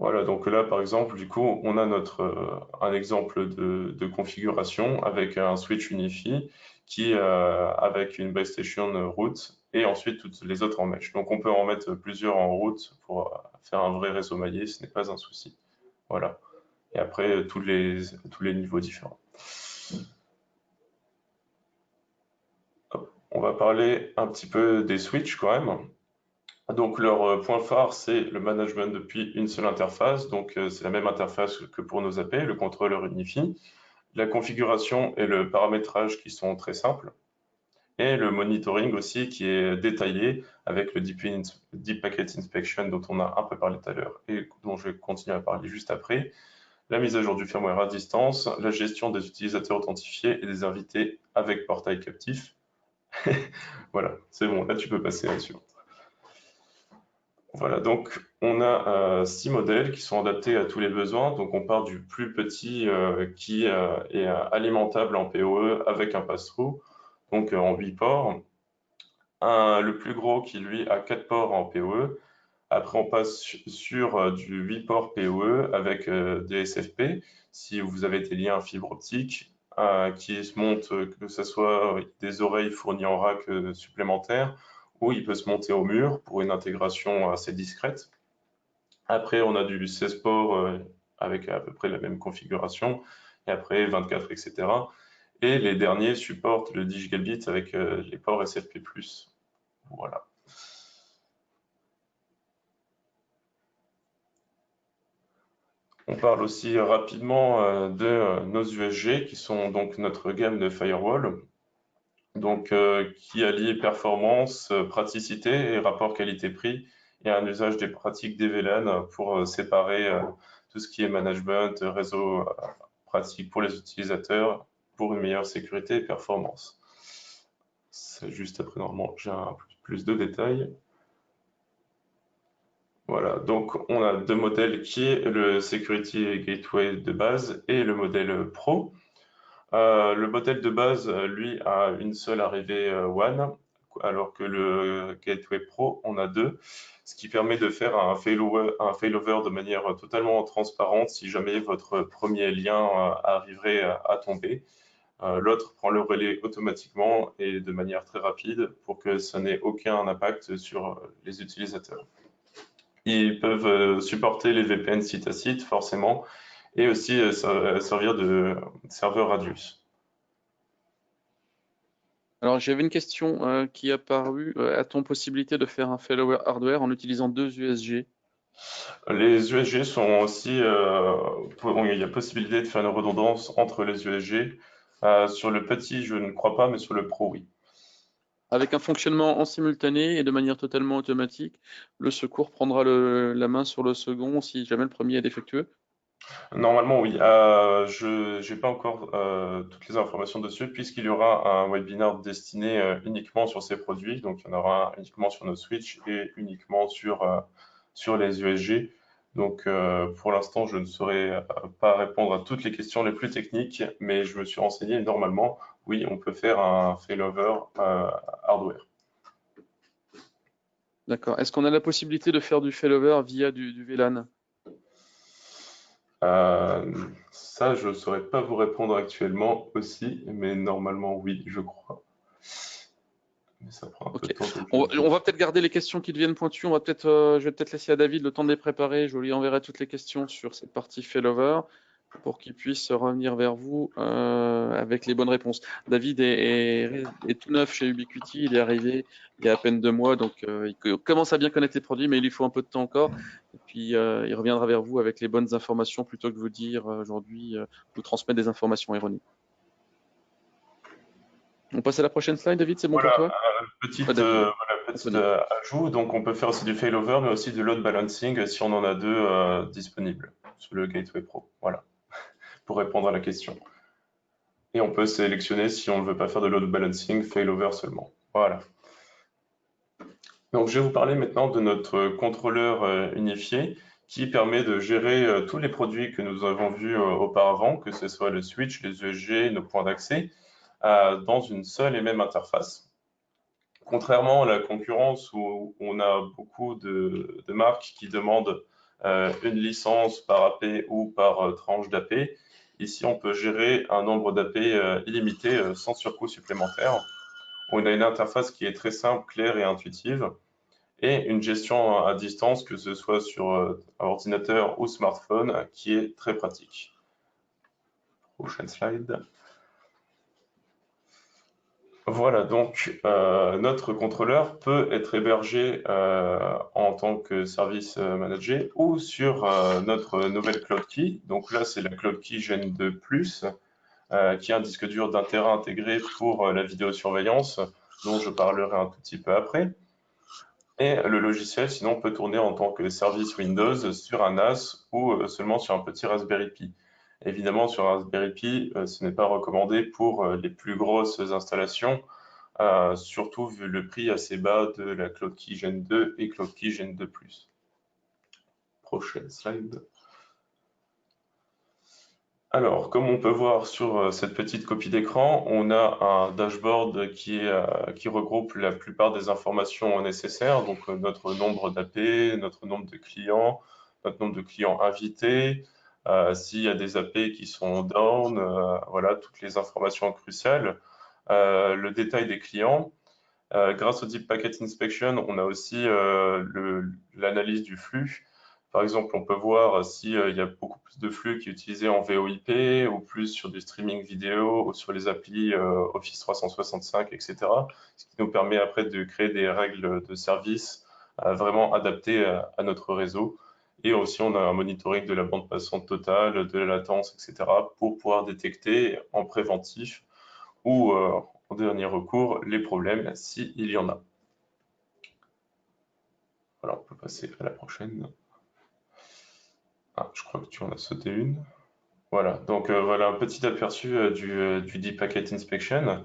Voilà, donc là, par exemple, du coup, on a un exemple de configuration avec un switch Unifi qui, avec une base station route et ensuite toutes les autres en mesh. Donc, on peut en mettre plusieurs en route pour faire un vrai réseau maillé, ce n'est pas un souci. Voilà. Et après, tous les niveaux différents. Hop. On va parler un petit peu des switches quand même. Donc leur point phare, c'est le management depuis une seule interface. Donc c'est la même interface que pour nos AP, le contrôleur Unifi. La configuration et le paramétrage qui sont très simples. Et le monitoring aussi qui est détaillé avec le Deep Packet Inspection dont on a un peu parlé tout à l'heure et dont je vais continuer à parler juste après. La mise à jour du firmware à distance, la gestion des utilisateurs authentifiés et des invités avec portail captif. Voilà, c'est bon, là tu peux passer là-dessus. Voilà, donc on a 6 modèles qui sont adaptés à tous les besoins. Donc on part du plus petit qui est alimentable en PoE avec un pass-through, donc en 8 ports. Le plus gros qui lui a 4 ports en PoE. Après on passe sur du 8 ports PoE avec des SFP. Si vous avez des liens fibre optique qui se montent, que ce soit des oreilles fournies en rack supplémentaires, ou il peut se monter au mur pour une intégration assez discrète. Après, on a du 16 ports avec à peu près la même configuration, et après 24, etc. Et les derniers supportent le 10 gigabit avec les ports SFP+. Voilà. On parle aussi rapidement de nos USG, qui sont donc notre gamme de firewall, donc qui allie performance, praticité et rapport qualité-prix, et un usage des pratiques d'EVLAN pour séparer tout ce qui est management, réseau pratique pour les utilisateurs, pour une meilleure sécurité et performance. C'est juste après, normalement, j'ai un plus de détails. Voilà, donc on a deux modèles qui est le Security Gateway de base et le modèle Pro. Le modèle de base, lui, a une seule arrivée WAN, alors que le Gateway Pro, on a deux, ce qui permet de faire un failover de manière totalement transparente si jamais votre premier lien arriverait à tomber. L'autre prend le relais automatiquement et de manière très rapide pour que ça n'ait aucun impact sur les utilisateurs. Ils peuvent supporter les VPN site à site, forcément, et aussi servir de serveur radius. Alors, j'avais une question qui est apparue. A-t-on possibilité de faire un failover hardware en utilisant 2 USG? Les USG sont aussi, il y a possibilité de faire une redondance entre les USG. Sur le petit, je ne crois pas, mais sur le pro, oui. Avec un fonctionnement en simultané et de manière totalement automatique, le secours prendra la main sur le second si jamais le premier est défectueux. Normalement, oui. Je n'ai pas encore toutes les informations dessus, puisqu'il y aura un webinaire destiné uniquement sur ces produits. Donc, il y en aura un uniquement sur nos Switch et uniquement sur les USG. Donc, pour l'instant, je ne saurais pas répondre à toutes les questions les plus techniques, mais je me suis renseigné et normalement, oui, on peut faire un failover hardware. D'accord. Est-ce qu'on a la possibilité de faire du failover via du VLAN? Ça, je ne saurais pas vous répondre actuellement aussi, mais normalement, oui, je crois. Mais ça prend un peu Ok. de temps, donc je On, vais on va vérifier. peut-être garder les questions qui deviennent pointues. Je vais peut-être laisser à David le temps de les préparer. Je lui enverrai toutes les questions sur cette partie failover pour qu'il puisse revenir vers vous avec les bonnes réponses. David est tout neuf chez Ubiquiti. Il est arrivé il y a à peine 2 mois, donc il commence à bien connaître les produits, mais il lui faut un peu de temps encore. Et puis il reviendra vers vous avec les bonnes informations plutôt que de vous dire aujourd'hui, vous transmettre des informations erronées. On passe à la prochaine slide, David, c'est bon pour Voilà, toi? David, petite Anthony. ajout. Donc, on peut faire aussi du failover, mais aussi du load balancing si on en a deux disponibles sur le Gateway Pro. Voilà, pour répondre à la question. Et on peut sélectionner si on ne veut pas faire de load balancing, failover seulement. Voilà. Donc, je vais vous parler maintenant de notre contrôleur unifié qui permet de gérer tous les produits que nous avons vus auparavant, que ce soit le switch, les USG, nos points d'accès, dans une seule et même interface. Contrairement à la concurrence où on a beaucoup de marques qui demandent une licence par AP ou par tranche d'AP, ici on peut gérer un nombre d'AP illimité sans surcoût supplémentaire. On a une interface qui est très simple, claire et intuitive et une gestion à distance, que ce soit sur ordinateur ou smartphone, qui est très pratique. Prochaine slide. Voilà, donc notre contrôleur peut être hébergé en tant que service manager ou sur notre nouvelle Cloud Key. Donc là, c'est la Cloud Key Gen 2 Plus, qui est un disque dur d'1 Tera intégré pour la vidéosurveillance, dont je parlerai un tout petit peu après. Et le logiciel, sinon, peut tourner en tant que service Windows sur un NAS ou seulement sur un petit Raspberry Pi. Évidemment, sur un Raspberry Pi, ce n'est pas recommandé pour les plus grosses installations, surtout vu le prix assez bas de la Cloud Key Gen 2 et Cloud Key Gen 2 Plus. Prochaine slide. Alors, comme on peut voir sur cette petite copie d'écran, on a un dashboard qui regroupe la plupart des informations nécessaires, donc notre nombre d'AP, notre nombre de clients, notre nombre de clients invités, s'il y a des AP qui sont down, voilà, toutes les informations cruciales, le détail des clients. Grâce au Deep Packet Inspection, on a aussi l'analyse du flux. Par exemple, on peut voir s'il y a beaucoup plus de flux qui est utilisé en VoIP ou plus sur du streaming vidéo ou sur les applis Office 365, etc. Ce qui nous permet après de créer des règles de service vraiment adaptées à notre réseau. Et aussi, on a un monitoring de la bande passante totale, de la latence, etc. pour pouvoir détecter en préventif ou en dernier recours les problèmes s'il y en a. Voilà, on peut passer à la prochaine. Ah, je crois que tu en as sauté une. Voilà, donc voilà un petit aperçu du Deep Packet Inspection.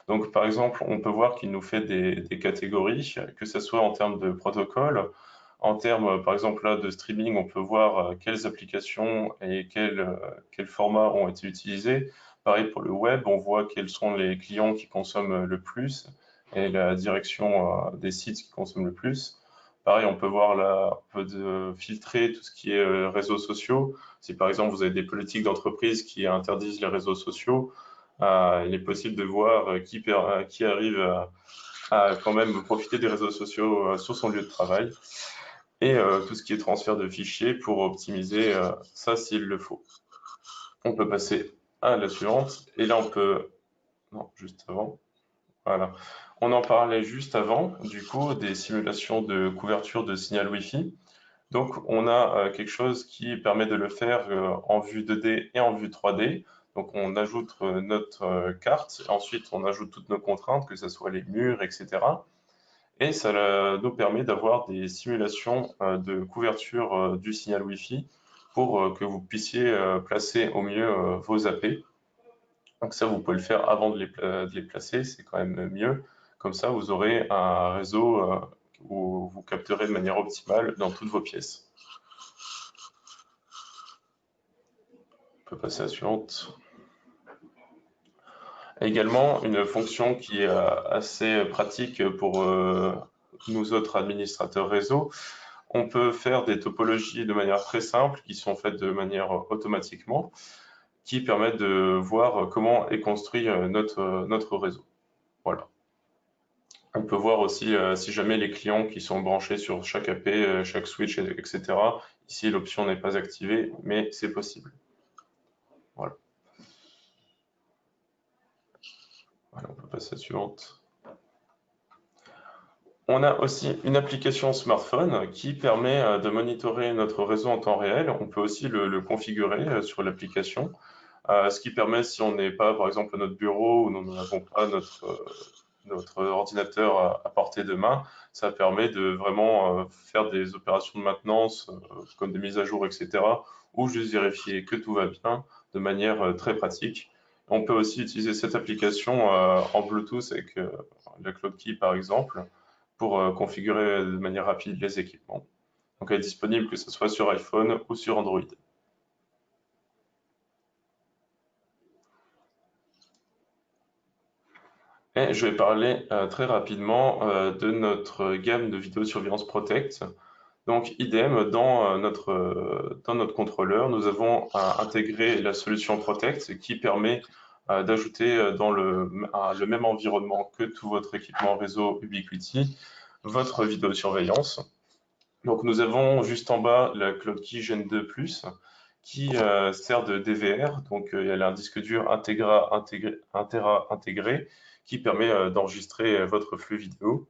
Donc par exemple, on peut voir qu'il nous fait des catégories, que ce soit en termes de protocole, en termes par exemple là de streaming, on peut voir quelles applications et quels formats ont été utilisés. Pareil pour le web, on voit quels sont les clients qui consomment le plus et la direction des sites qui consomment le plus. Pareil, on peut voir là, on peut filtrer tout ce qui est réseaux sociaux. Si par exemple vous avez des politiques d'entreprise qui interdisent les réseaux sociaux, il est possible de voir qui arrive à quand même profiter des réseaux sociaux sur son lieu de travail et tout ce qui est transfert de fichiers pour optimiser ça s'il le faut. On peut passer à la suivante et là on peut, non, juste avant, Voilà. On en parlait juste avant, du coup, des simulations de couverture de signal Wi-Fi. Donc, on a quelque chose qui permet de le faire en vue 2D et en vue 3D. Donc, on ajoute notre carte, ensuite on ajoute toutes nos contraintes, que ce soit les murs, etc. Et ça nous permet d'avoir des simulations de couverture du signal Wi-Fi pour que vous puissiez placer au mieux vos AP. Donc ça, vous pouvez le faire avant de les placer, c'est quand même mieux. Comme ça, vous aurez un réseau où vous capterez de manière optimale dans toutes vos pièces. On peut passer à la suivante. Également, une fonction qui est assez pratique pour nous autres administrateurs réseau, on peut faire des topologies de manière très simple qui sont faites de manière automatiquement, qui permettent de voir comment est construit notre réseau. Voilà. On peut voir aussi si jamais les clients qui sont branchés sur chaque AP, chaque switch, etc. Ici, l'option n'est pas activée, mais c'est possible. Voilà. Voilà, on peut passer à la suivante. On a aussi une application smartphone qui permet de monitorer notre réseau en temps réel. On peut aussi le configurer sur l'application, ce qui permet, si on n'est pas, par exemple, à notre bureau ou nous n'avons pas notre ordinateur à portée de main, ça permet de vraiment faire des opérations de maintenance, comme des mises à jour, etc., ou juste vérifier que tout va bien de manière très pratique. On peut aussi utiliser cette application en Bluetooth avec la CloudKey, par exemple, pour configurer de manière rapide les équipements. Donc elle est disponible que ce soit sur iPhone ou sur Android. Et je vais parler très rapidement de notre gamme de vidéosurveillance Protect. Donc idem, dans notre contrôleur, nous avons intégré la solution Protect qui permet d'ajouter dans le même environnement que tout votre équipement réseau Ubiquiti, votre vidéosurveillance. Donc nous avons juste en bas la CloudKey Gen 2 Plus qui sert de DVR, donc elle a un disque dur 1 Tera intégré qui permet d'enregistrer votre flux vidéo.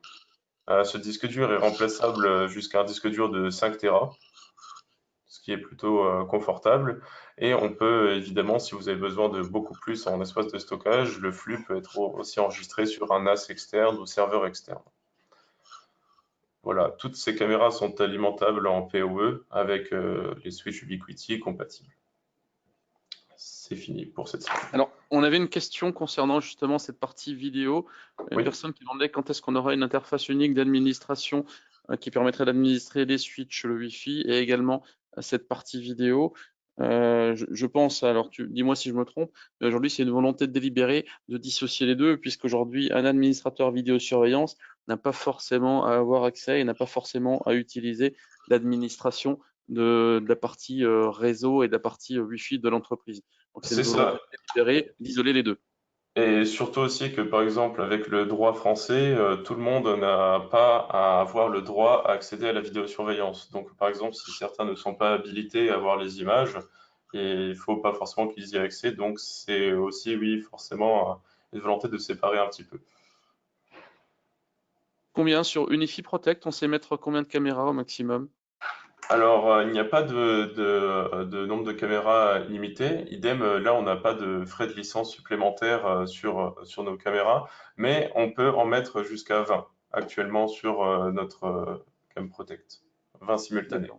Ce disque dur est remplaçable jusqu'à un disque dur de 5 Tera, ce qui est plutôt confortable. Et on peut évidemment, si vous avez besoin de beaucoup plus en espace de stockage, le flux peut être aussi enregistré sur un NAS externe ou serveur externe. Voilà, toutes ces caméras sont alimentables en PoE avec les switches Ubiquiti compatibles. C'est fini pour cette série. Alors, on avait une question concernant justement cette partie vidéo. Une Oui. personne qui demandait quand est-ce qu'on aura une interface unique d'administration qui permettrait d'administrer les switches, le Wi-Fi et également cette partie vidéo. Je pense, alors dis-moi si je me trompe, mais aujourd'hui c'est une volonté délibérée de dissocier les deux, puisqu'aujourd'hui un administrateur vidéosurveillance n'a pas forcément à avoir accès et n'a pas forcément à utiliser l'administration de la partie réseau et de la partie Wi-Fi de l'entreprise. Donc c'est une C'est volonté ça. délibérée d'isoler les deux. Et surtout aussi que, par exemple, avec le droit français, tout le monde n'a pas à avoir le droit à accéder à la vidéosurveillance. Donc, par exemple, si certains ne sont pas habilités à voir les images, et il ne faut pas forcément qu'ils y aient accès. Donc, c'est aussi, oui, forcément, une volonté de séparer un petit peu. Combien sur Unifi Protect, on sait mettre combien de caméras au maximum? Alors, il n'y a pas de nombre de caméras limité. Idem, là, on n'a pas de frais de licence supplémentaires sur nos caméras, mais on peut en mettre jusqu'à 20 actuellement sur notre Cam Protect. 20 simultanés.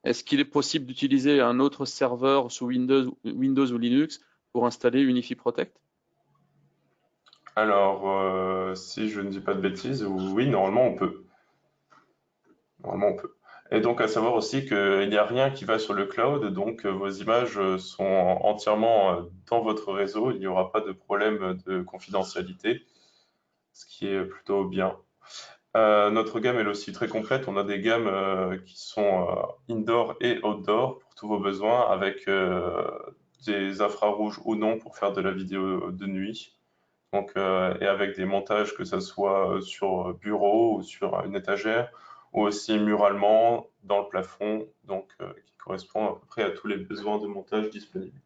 Est-ce qu'il est possible d'utiliser un autre serveur sous Windows ou Linux pour installer Unifi Protect? Alors, si je ne dis pas de bêtises, oui, normalement, on peut. Normalement, on peut. Et donc, à savoir aussi qu'il n'y a rien qui va sur le cloud, donc vos images sont entièrement dans votre réseau. Il n'y aura pas de problème de confidentialité, ce qui est plutôt bien. Notre gamme est aussi très complète. On a des gammes qui sont indoor et outdoor pour tous vos besoins, avec des infrarouges ou non pour faire de la vidéo de nuit. Donc, et avec des montages que ce soit sur bureau ou sur une étagère, ou aussi muralement dans le plafond, donc qui correspond à peu près à tous les besoins de montage disponibles.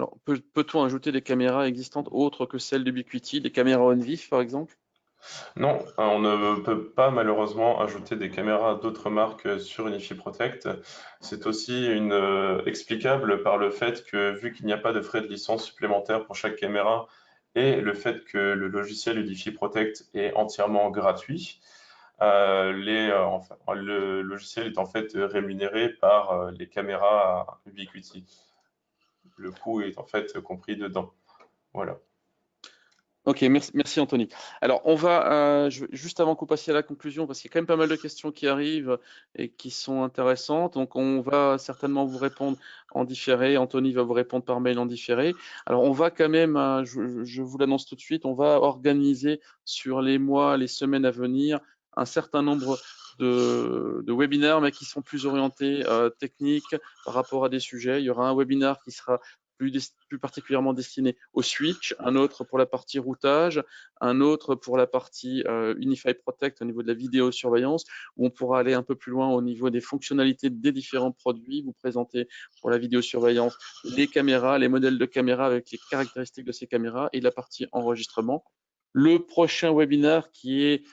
Alors, peut-on ajouter des caméras existantes autres que celles d'Ubiquiti, des caméras OnVIF par exemple? Non, on ne peut pas malheureusement ajouter des caméras d'autres marques sur Unifi Protect. C'est aussi explicable par le fait que vu qu'il n'y a pas de frais de licence supplémentaires pour chaque caméra et le fait que le logiciel Unifi Protect est entièrement gratuit, enfin, le logiciel est en fait rémunéré par les caméras Ubiquiti. Le coût est en fait compris dedans. Voilà. Ok, merci Anthony. Alors, on va, juste avant que vous passiez à la conclusion, parce qu'il y a quand même pas mal de questions qui arrivent et qui sont intéressantes, donc on va certainement vous répondre en différé. Anthony va vous répondre par mail en différé. Alors, on va quand même, je vous l'annonce tout de suite, on va organiser sur les mois, les semaines à venir, un certain nombre de webinaires, mais qui sont plus orientés techniques par rapport à des sujets. Il y aura un webinaire qui sera plus particulièrement destiné au switch, un autre pour la partie routage, un autre pour la partie Unified Protect au niveau de la vidéosurveillance, où on pourra aller un peu plus loin au niveau des fonctionnalités des différents produits, vous présenter pour la vidéosurveillance les caméras, les modèles de caméras avec les caractéristiques de ces caméras et la partie enregistrement. Le prochain webinaire qui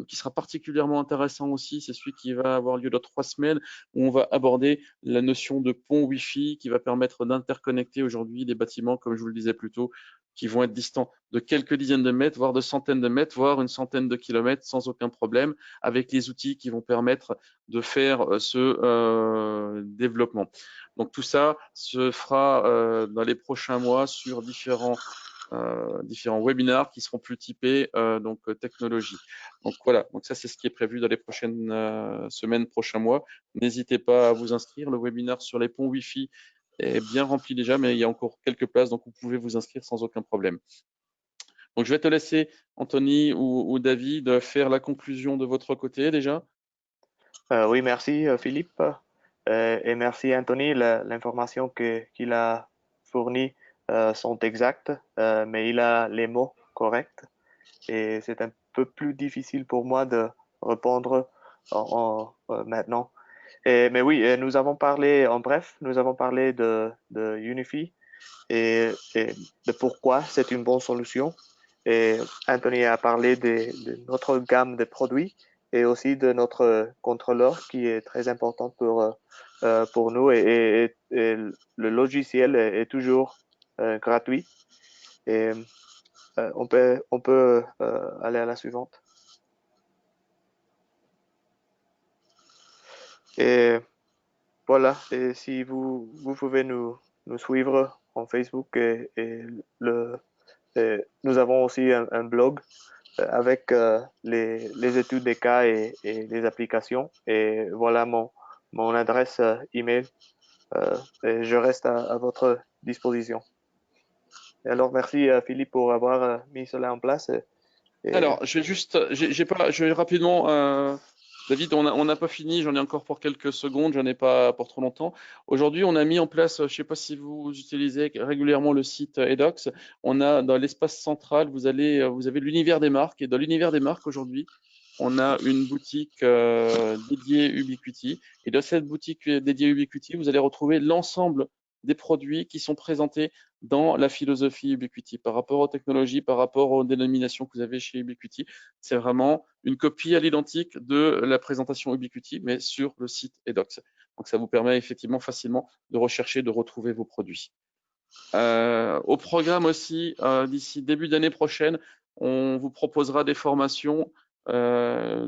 sera particulièrement intéressant aussi, c'est celui qui va avoir lieu dans 3 semaines, où on va aborder la notion de pont Wi-Fi qui va permettre d'interconnecter aujourd'hui des bâtiments, comme je vous le disais plus tôt, qui vont être distants de quelques dizaines de mètres, voire de centaines de mètres, voire une centaine de kilomètres sans aucun problème, avec les outils qui vont permettre de faire ce développement. Donc tout ça se fera dans les prochains mois sur différents webinars qui seront plus typés technologie. Donc voilà, donc ça c'est ce qui est prévu dans les prochaines semaines, prochains mois. N'hésitez pas à vous inscrire. Le webinaire sur les ponts Wi-Fi est bien rempli déjà, mais il y a encore quelques places, donc vous pouvez vous inscrire sans aucun problème. Donc je vais te laisser, Anthony ou David, faire la conclusion de votre côté déjà. Oui, merci Philippe. Et merci Anthony. L'information qu'il a fournie sont exactes, mais il a les mots corrects. Et c'est un peu plus difficile pour moi de répondre maintenant. Mais oui, nous avons parlé, en bref, nous avons parlé de Unifi et de pourquoi c'est une bonne solution. Et Anthony a parlé de notre gamme de produits et aussi de notre contrôleur qui est très important pour nous. Et le logiciel est toujours gratuit. Et on peut aller à la suivante. Et voilà, et si vous pouvez nous suivre en Facebook nous avons aussi un blog avec les études des cas et les applications. Et voilà mon adresse email. Et je reste à votre disposition. Et alors, merci Philippe pour avoir mis cela en place. Alors, je vais rapidement, David, on n'a pas fini, j'en ai encore pour quelques secondes, j'en ai pas pour trop longtemps. Aujourd'hui, on a mis en place, je ne sais pas si vous utilisez régulièrement le site Edox, on a dans l'espace central, vous avez l'univers des marques, et dans l'univers des marques aujourd'hui, on a une boutique dédiée Ubiquiti, et dans cette boutique dédiée Ubiquiti, vous allez retrouver l'ensemble des produits qui sont présentés dans la philosophie Ubiquiti par rapport aux technologies, par rapport aux dénominations que vous avez chez Ubiquiti. C'est vraiment une copie à l'identique de la présentation Ubiquiti, mais sur le site Edox. Donc ça vous permet effectivement facilement de rechercher, de retrouver vos produits. Au programme aussi, d'ici début d'année prochaine, on vous proposera des formations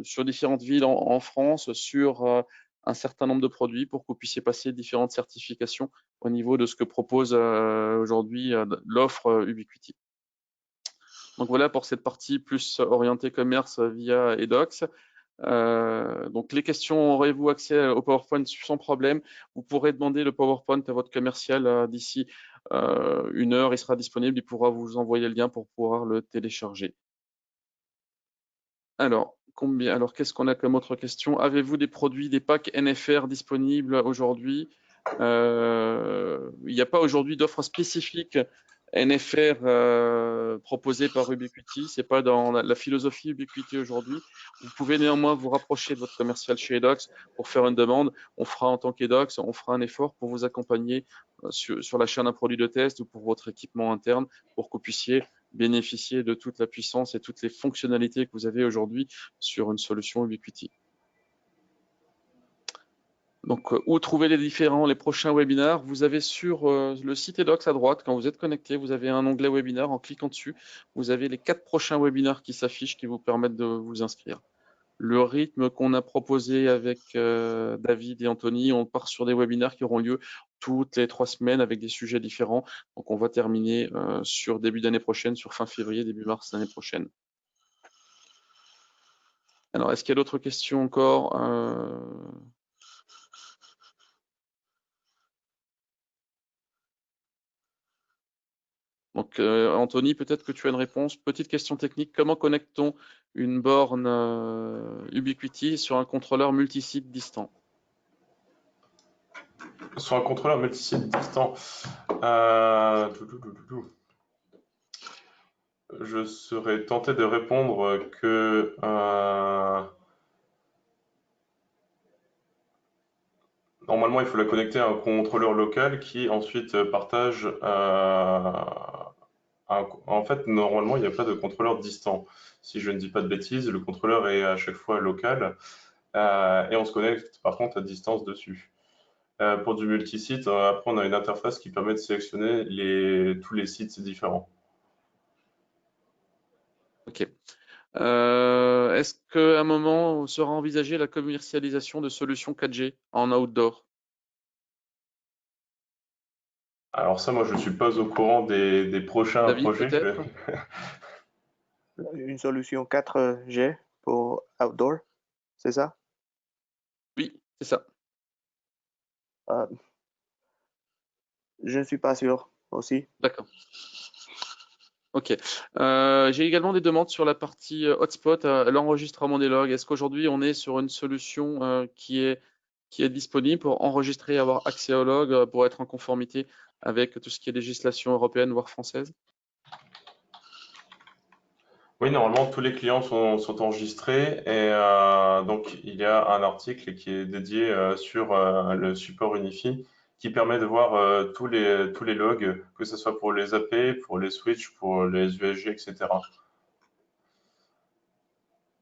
sur différentes villes en France sur un certain nombre de produits pour que vous puissiez passer différentes certifications au niveau de ce que propose aujourd'hui l'offre Ubiquiti. Donc voilà pour cette partie plus orientée commerce via Edox. Donc les questions, aurez-vous accès au PowerPoint sans problème? Vous pourrez demander le PowerPoint à votre commercial d'ici 1 heure, il sera disponible, il pourra vous envoyer le lien pour pouvoir le télécharger. Alors, qu'est-ce qu'on a comme autre question? Avez-vous des produits, des packs NFR disponibles aujourd'hui? Il n'y a pas aujourd'hui d'offre spécifique NFR proposé par Ubiquiti, c'est pas dans la philosophie Ubiquiti aujourd'hui. Vous pouvez néanmoins vous rapprocher de votre commercial chez Edox pour faire une demande. On fera en tant qu'Edox, on fera un effort pour vous accompagner sur l'achat d'un produit de test ou pour votre équipement interne pour que vous puissiez bénéficier de toute la puissance et toutes les fonctionnalités que vous avez aujourd'hui sur une solution Ubiquiti. Donc, où trouver les prochains webinaires? Vous avez sur le site Edox à droite, quand vous êtes connecté, vous avez un onglet webinaire. En cliquant dessus, vous avez les 4 prochains webinaires qui s'affichent, qui vous permettent de vous inscrire. Le rythme qu'on a proposé avec David et Anthony, on part sur des webinaires qui auront lieu toutes les 3 semaines avec des sujets différents. Donc, on va terminer sur début d'année prochaine, sur fin février, début mars l'année prochaine. Alors, est-ce qu'il y a d'autres questions encore? Donc, Anthony, peut-être que tu as une réponse. Petite question technique, comment connecte-t-on une borne Ubiquiti sur un contrôleur multisite distant? Sur un contrôleur multisite distant, je serais tenté de répondre que normalement, il faut la connecter à un contrôleur local qui ensuite partage. En fait, normalement, il n'y a pas de contrôleur distant. Si je ne dis pas de bêtises, le contrôleur est à chaque fois local et on se connecte par contre à distance dessus. Pour du multisite, après, on a une interface qui permet de sélectionner tous les sites différents. Ok. Est-ce qu'à un moment sera envisagée la commercialisation de solutions 4G en outdoor? Alors ça, moi, je ne suis pas au courant des prochains David, projets. peut-être? Une solution 4G pour outdoor, c'est ça? Oui, c'est ça. Euh, je ne suis pas sûr aussi. D'accord. Ok. J'ai également des demandes sur la partie hotspot, l'enregistrement des logs. Est-ce qu'aujourd'hui on est sur une solution qui est disponible pour enregistrer et avoir accès aux logs pour être en conformité avec tout ce qui est législation européenne, voire française? Oui, normalement, tous les clients sont enregistrés et donc il y a un article qui est dédié sur le support Unifi qui permet de voir tous les logs, que ce soit pour les AP, pour les switches, pour les USG, etc.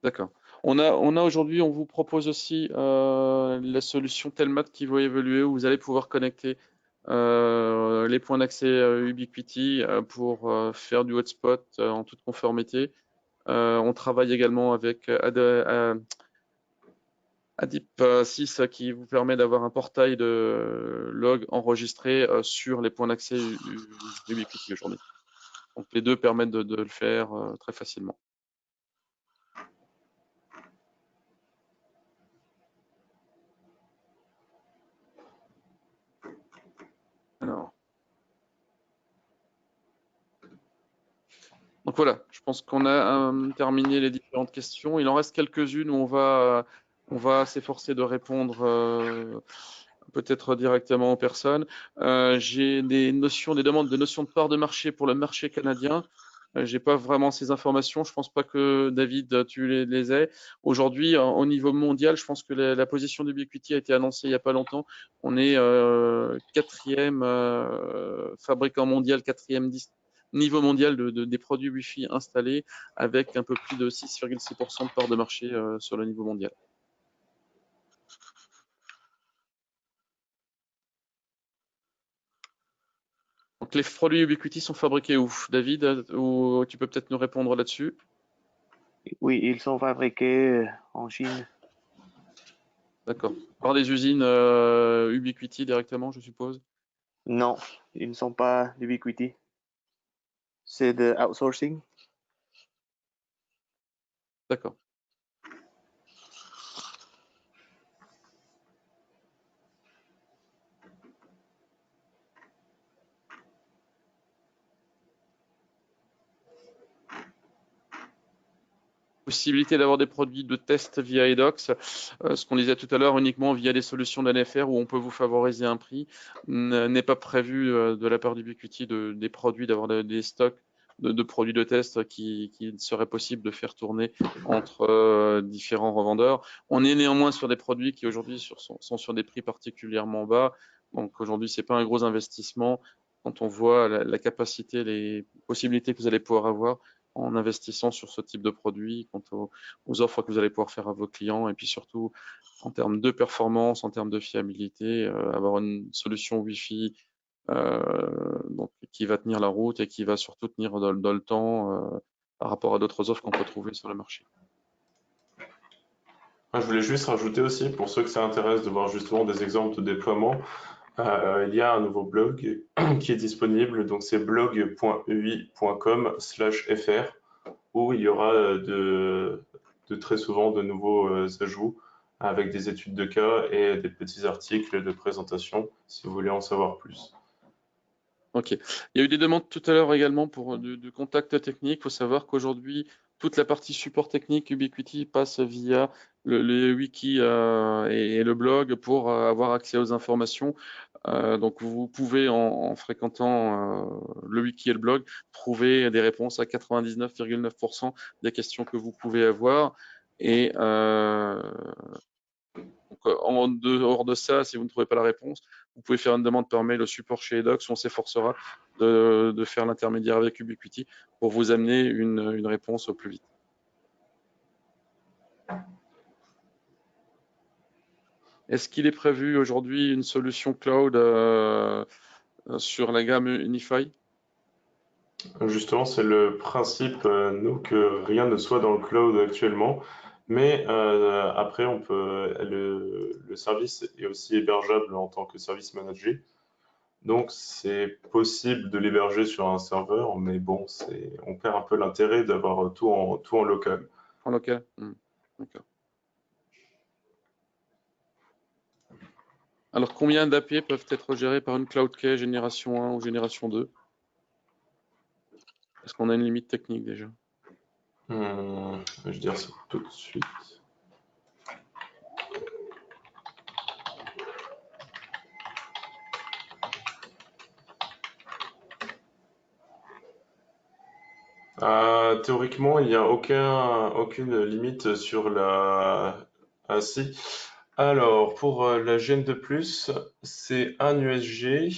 D'accord. On a aujourd'hui, on vous propose aussi la solution Telmat qui va évoluer où vous allez pouvoir connecter les points d'accès Ubiquiti pour faire du hotspot en toute conformité. On travaille également avec Adip 6 qui vous permet d'avoir un portail de log enregistré sur les points d'accès Ubiquiti aujourd'hui. Donc les deux permettent de le faire très facilement. Alors. Donc voilà, je pense qu'on a terminé les différentes questions. Il en reste quelques-unes où on va s'efforcer de répondre peut-être directement aux personnes. J'ai des demandes de notions de part de marché pour le marché canadien. J'ai pas vraiment ces informations. Je pense pas que David, tu les aies. Aujourd'hui, au niveau mondial, je pense que la position d'Ubiquiti a été annoncée il y a pas longtemps. On est quatrième fabricant mondial, quatrième niveau mondial des produits Wi-Fi installés, avec un peu plus de 6,6% de part de marché sur le niveau mondial. Donc les produits Ubiquiti sont fabriqués où, David? Ou tu peux peut-être nous répondre là-dessus? Oui, ils sont fabriqués en Chine. D'accord. Par des usines Ubiquiti directement, je suppose? Non, ils ne sont pas d'Ubiquiti. C'est de outsourcing. D'accord. possibilité d'avoir des produits de test via eDocs, ce qu'on disait tout à l'heure, uniquement via des solutions d'NFR où on peut vous favoriser un prix, n'est pas prévu de la part d'Ubiquiti des produits, d'avoir des stocks de produits de test qui serait possible de faire tourner entre différents revendeurs. On est néanmoins sur des produits qui aujourd'hui sont sur des prix particulièrement bas. Donc aujourd'hui, c'est pas un gros investissement quand on voit la capacité, les possibilités que vous allez pouvoir avoir en investissant sur ce type de produit, quant aux offres que vous allez pouvoir faire à vos clients, et puis surtout en termes de performance, en termes de fiabilité, avoir une solution Wi-Fi donc, qui va tenir la route et qui va surtout tenir dans le temps par rapport à d'autres offres qu'on peut trouver sur le marché. Je voulais juste rajouter aussi, pour ceux que ça intéresse de voir justement des exemples de déploiement, il y a un nouveau blog qui est disponible, donc c'est blog.ui.com/fr, où il y aura de très souvent de nouveaux ajouts avec des études de cas et des petits articles de présentation si vous voulez en savoir plus. Ok. Il y a eu des demandes tout à l'heure également pour du contact technique. Il faut savoir qu'aujourd'hui, toute la partie support technique Ubiquiti passe via le wiki et le blog pour avoir accès aux informations. Donc vous pouvez, en fréquentant le wiki et le blog, trouver des réponses à 99,9% des questions que vous pouvez avoir. Et en dehors de ça, si vous ne trouvez pas la réponse, vous pouvez faire une demande par mail au support chez eDocs. On s'efforcera de faire l'intermédiaire avec Ubiquiti pour vous amener une réponse au plus vite. Est-ce qu'il est prévu aujourd'hui une solution cloud sur la gamme Unify? Justement, c'est le principe, nous, que rien ne soit dans le cloud actuellement. Mais après, le service est aussi hébergeable en tant que service managé. Donc, c'est possible de l'héberger sur un serveur, mais bon, on perd un peu l'intérêt d'avoir tout en local. En local? D'accord. Alors, combien d'AP peuvent être gérés par une Cloud Key génération 1 ou génération 2? Est-ce qu'on a une limite technique déjà? Je vais dire ça tout de suite. Théoriquement, il n'y a aucune limite sur la... Ah si. Alors, pour la Gen2+, c'est un USG,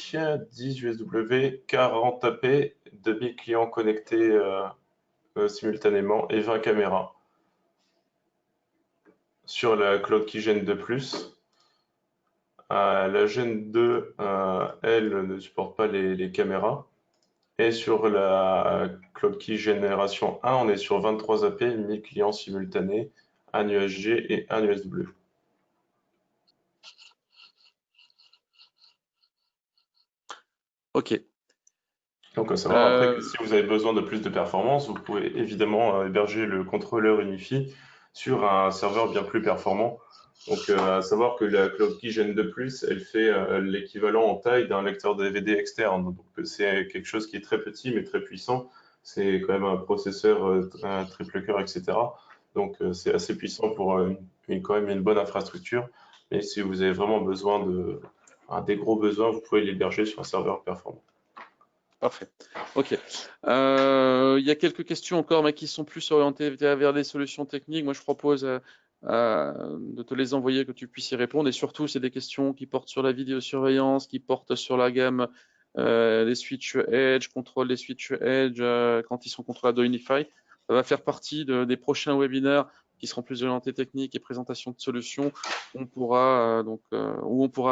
10 USW, 40 AP, 2000 clients connectés simultanément et 20 caméras. Sur la Cloud Key Gen2+, la Gen2, elle, ne supporte pas les caméras. Et sur la Cloud Key Génération 1, on est sur 23 AP, 1000 clients simultanés, un USG et un USW. Ok. Donc à savoir après que si vous avez besoin de plus de performance, vous pouvez évidemment héberger le contrôleur Unify sur un serveur bien plus performant. Donc à savoir que la Cloud Key Gen 2+, elle fait l'équivalent en taille d'un lecteur DVD externe. Donc c'est quelque chose qui est très petit mais très puissant. C'est quand même un processeur un triple cœur, etc. Donc c'est assez puissant pour quand même une bonne infrastructure. Mais si vous avez vraiment besoin des gros besoins, vous pouvez l'héberger sur un serveur performant. Parfait. Ok. Il y a quelques questions encore, mais qui sont plus orientées vers des solutions techniques. Moi, je propose de te les envoyer, que tu puisses y répondre. Et surtout, c'est des questions qui portent sur la vidéosurveillance, qui portent sur la gamme des switches Edge, contrôle des switches Edge quand ils sont contrôlés de Unify. Ça va faire partie des prochains webinaires qui seront plus orientés techniques et présentation de solutions. Où on pourra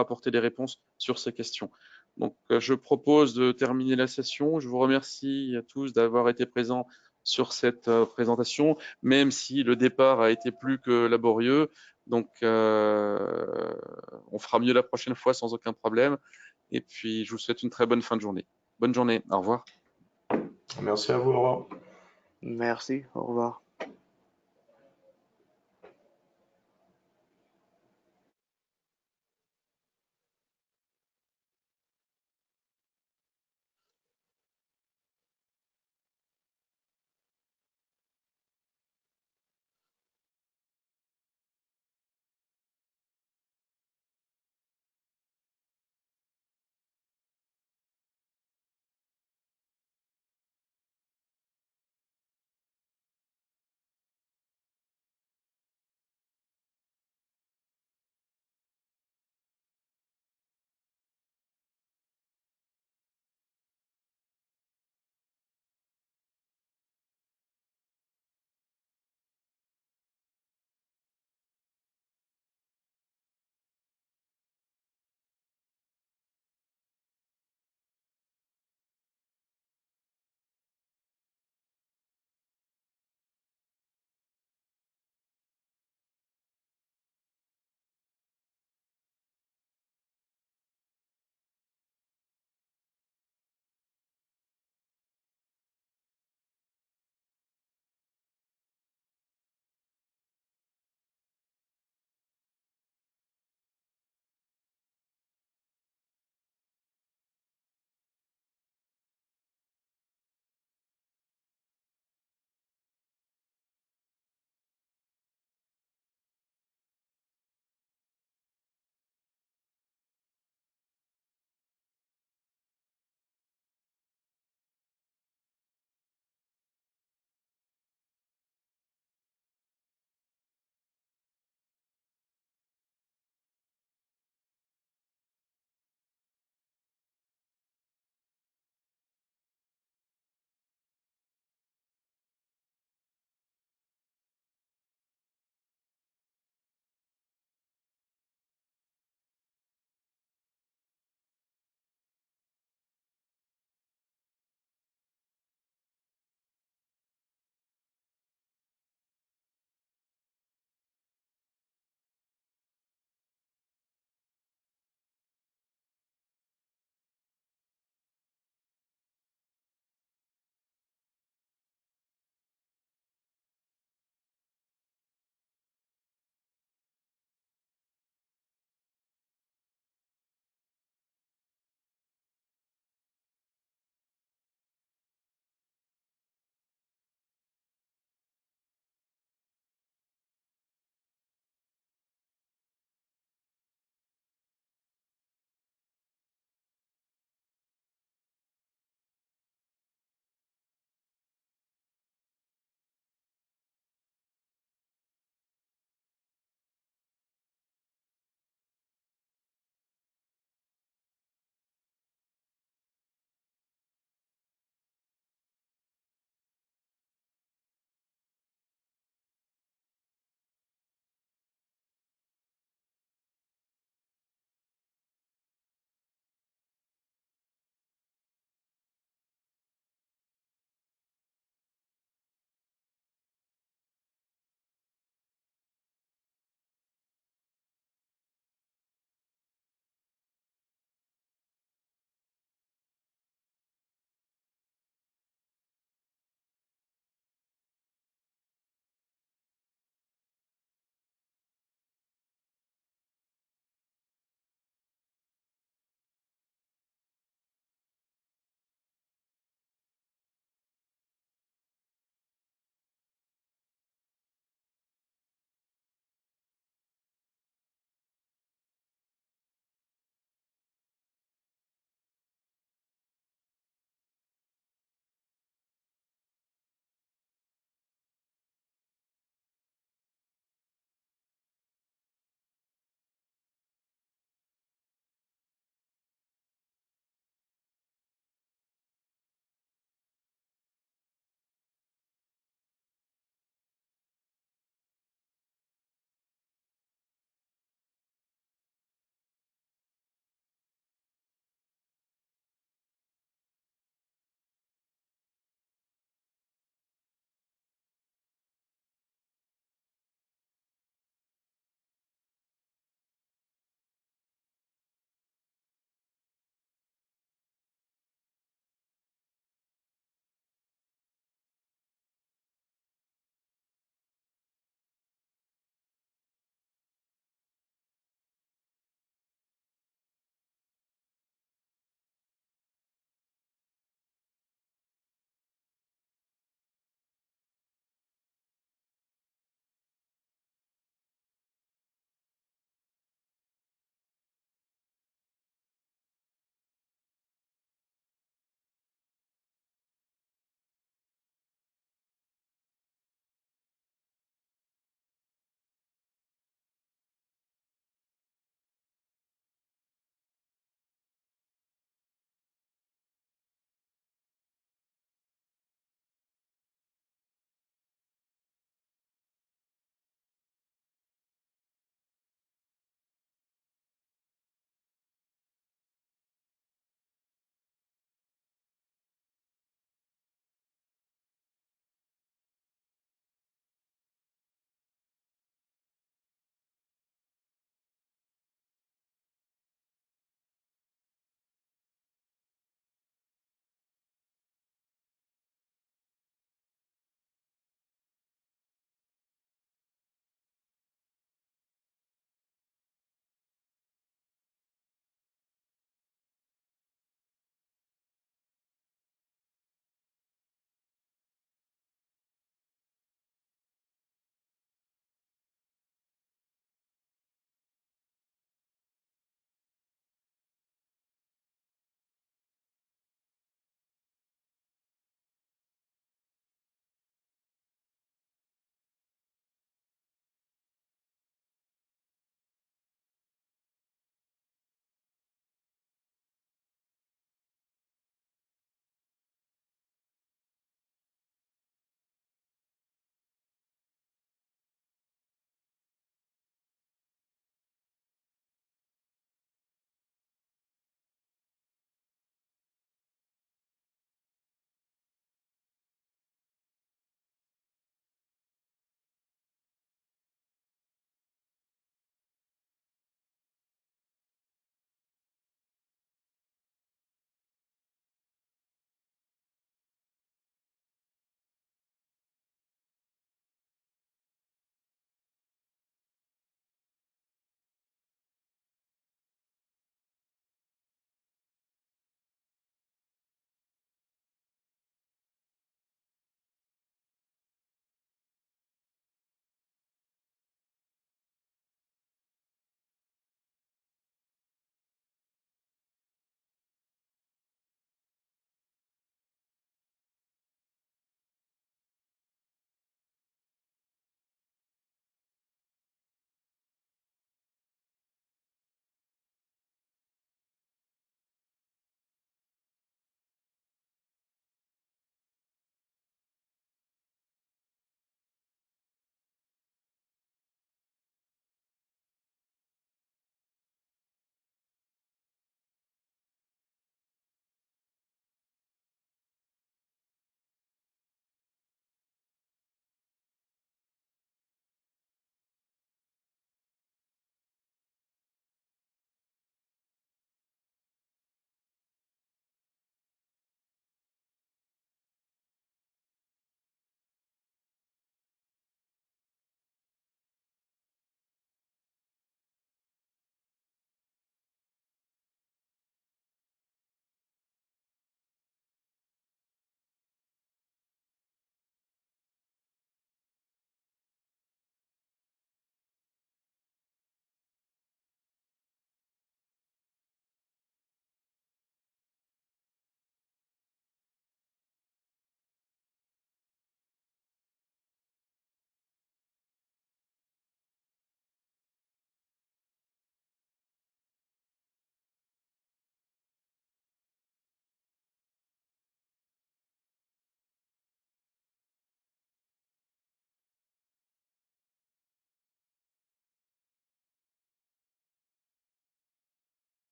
apporter des réponses sur ces questions. Donc, je propose de terminer la session. Je vous remercie à tous d'avoir été présents sur cette présentation, même si le départ a été plus que laborieux. Donc, on fera mieux la prochaine fois sans aucun problème. Et puis, je vous souhaite une très bonne fin de journée. Bonne journée. Au revoir. Merci à vous, au revoir. Merci, au revoir.